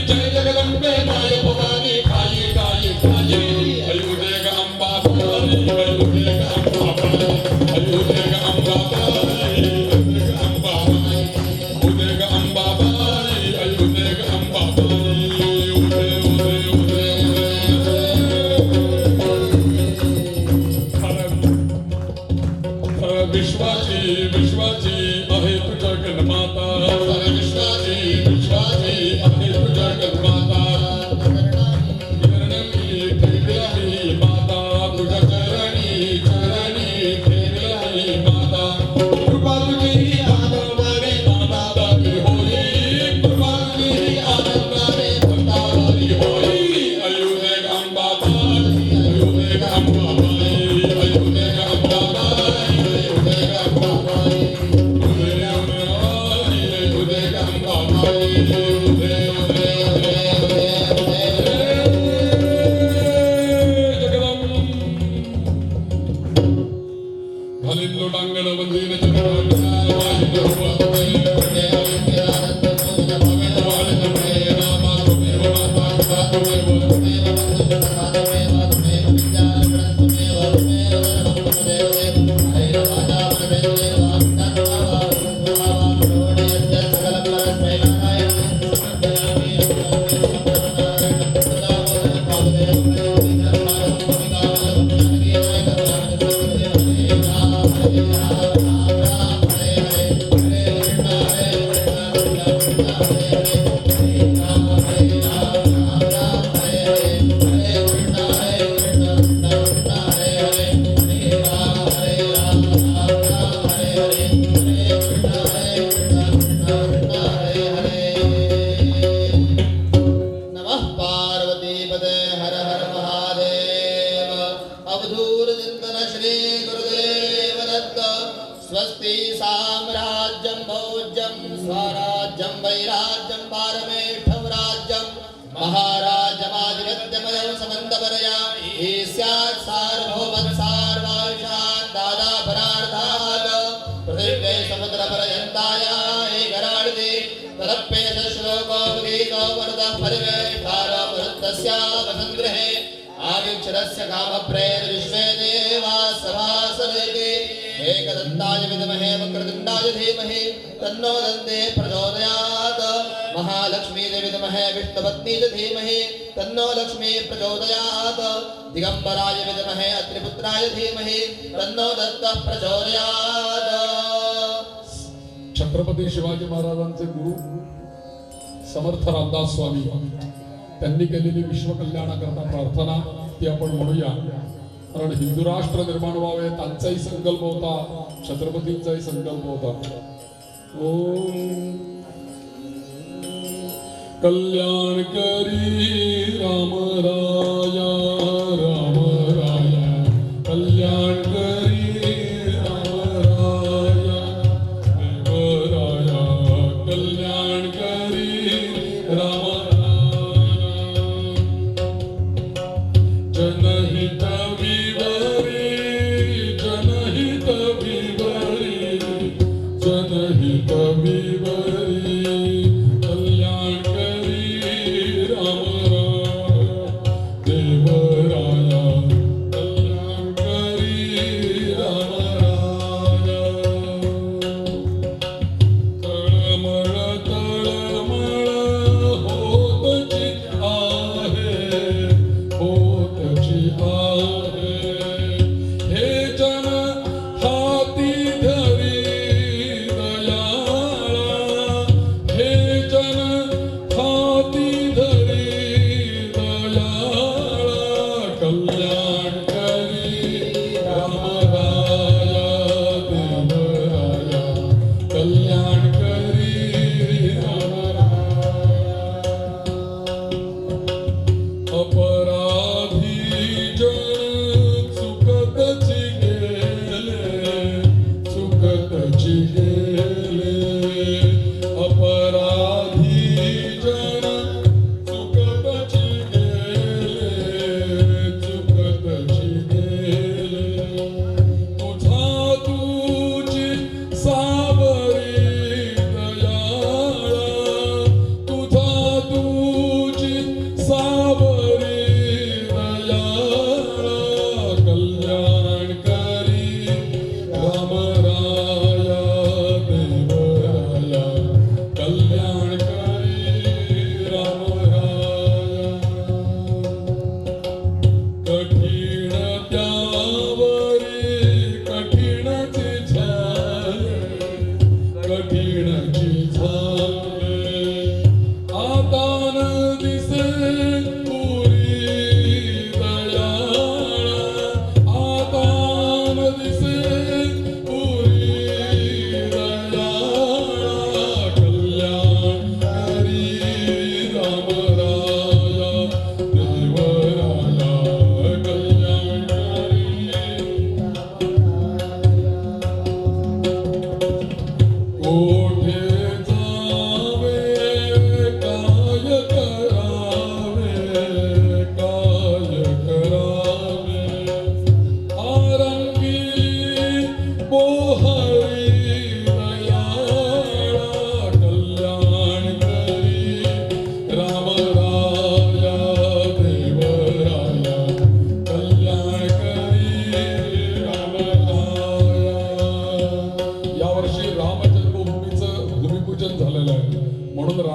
जय जगदम्बे माय भवानी ठाई ठाई ठाई अयोध्या का अंबा भाई अयोध्या का अंबा भाई अयोध्या का अंबा भाई अयोध्या का अंबा भाई अयोध्या का अंबा भाई अयोध्या का अंबा भाई उदे उदे उदे उदे विश्वाची विश्वाची आहे तुझ्या गणमाता विश्वाची विश्वाची आहे तुझ्या गणमाता चरणी ठेवली माता तुझ्या चरणी चरणी ठेवली माता कृपा तुझी आनंदाने आनंदाने होई कृपा तुझी आनंदाने आनंदाने होई अयोध्या का अंबा भाई अयोध्या का अंबा भाई अयोध्या का अंबा भाई अयोध्या का अंबा भाई उदे उदे अयोध्या का अंबा भाई उदे उदे जगदम घालिल्लो टांगण वंदीन चंद्रावली वाहिद रूपावली पुण्य आनंद पूज भगवान वालिनमे नामा तुमेव माता तुमेव तुमेव तुमेव तुमेव विद्या तुमेव तुमेव तुमेव हैर राजा तुमेव वाक्ता रोडे सकल परस्मै नारायण नमः पार्वती पदे हर हर महादेव अवधूत चिंतन श्री गुरुदेव दत्त स्वस्ति साम्राज्यं भोज्यं स्वराज्यं वैराज्यं पारमेष्ठं राज्यं महाराजमाधिपत्यमयं समन्तपरया ईस्यात् सार्वभौमत्सार्वायुषात् दादापरार्थात् पृथिव्यै समुद्रपर्यन्ताया एकराळिति तदप्येष श्लोको गीतो वरदः परिवेष्टारो वृत्तस्यावसङ्गृहे आविक्षरस्य कामप्रेत विश्वे देवाः सभासवेति एकदन्ताय विद्महे वक्रतुण्डाय धीमहि तन्नो दन्ते प्रचोदयात् महालक्ष्मी विद्महे विष्णुपत्नी च धीमहि तन्नो लक्ष्मी प्रचोदयात् दिगंबराय विद्महे अत्रिपुत्राय धीमहि तन्नो दत्तः प्रचोदयात् छत्रपती शिवाजी महाराजांचे गुरु समर्थ रामदास स्वामी त्यांनी केलेली विश्वकल्याणाकरता प्रार्थना ती आपण म्हणूया कारण हिंदू राष्ट्र निर्माण व्हावे त्यांचाही संकल्प होता छत्रपतींचाही संकल्प होता ओम कल्याण करी राम राया कल्याण करी राम राया देवराया कल्याण करी राम जनहित विवरी जनहित विवरी जनहित विवरी कल्याण करी राम देव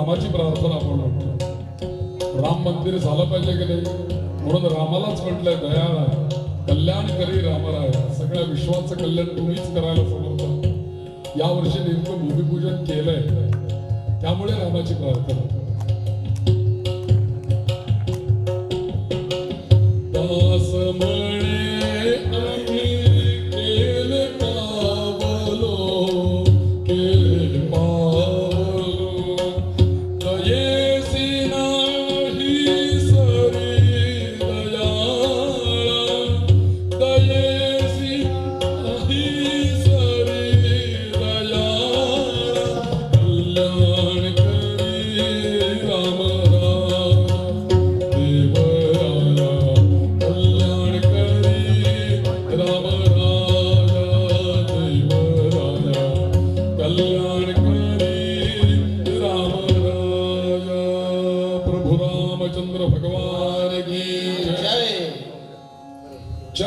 रामाची प्रार्थना आपण म्हणतो. राम मंदिर झालं पाहिजे की नाही, म्हणून रामालाच म्हटलंय दयाळा कल्याण करी रामराय. सगळ्या विश्वाचं कल्याण तुम्हीच करायला समर्थ. यावर्षी नेमकं भूमिपूजन केलंय, त्यामुळे रामाची प्रार्थना. दास म्हणे आम्ही केले पावलो, केले पावलो, दयेसी नाही सरी दयाळा, दयेसी नाही सरी दयाळा, कल्याण करी राम रामचंद्र भगवान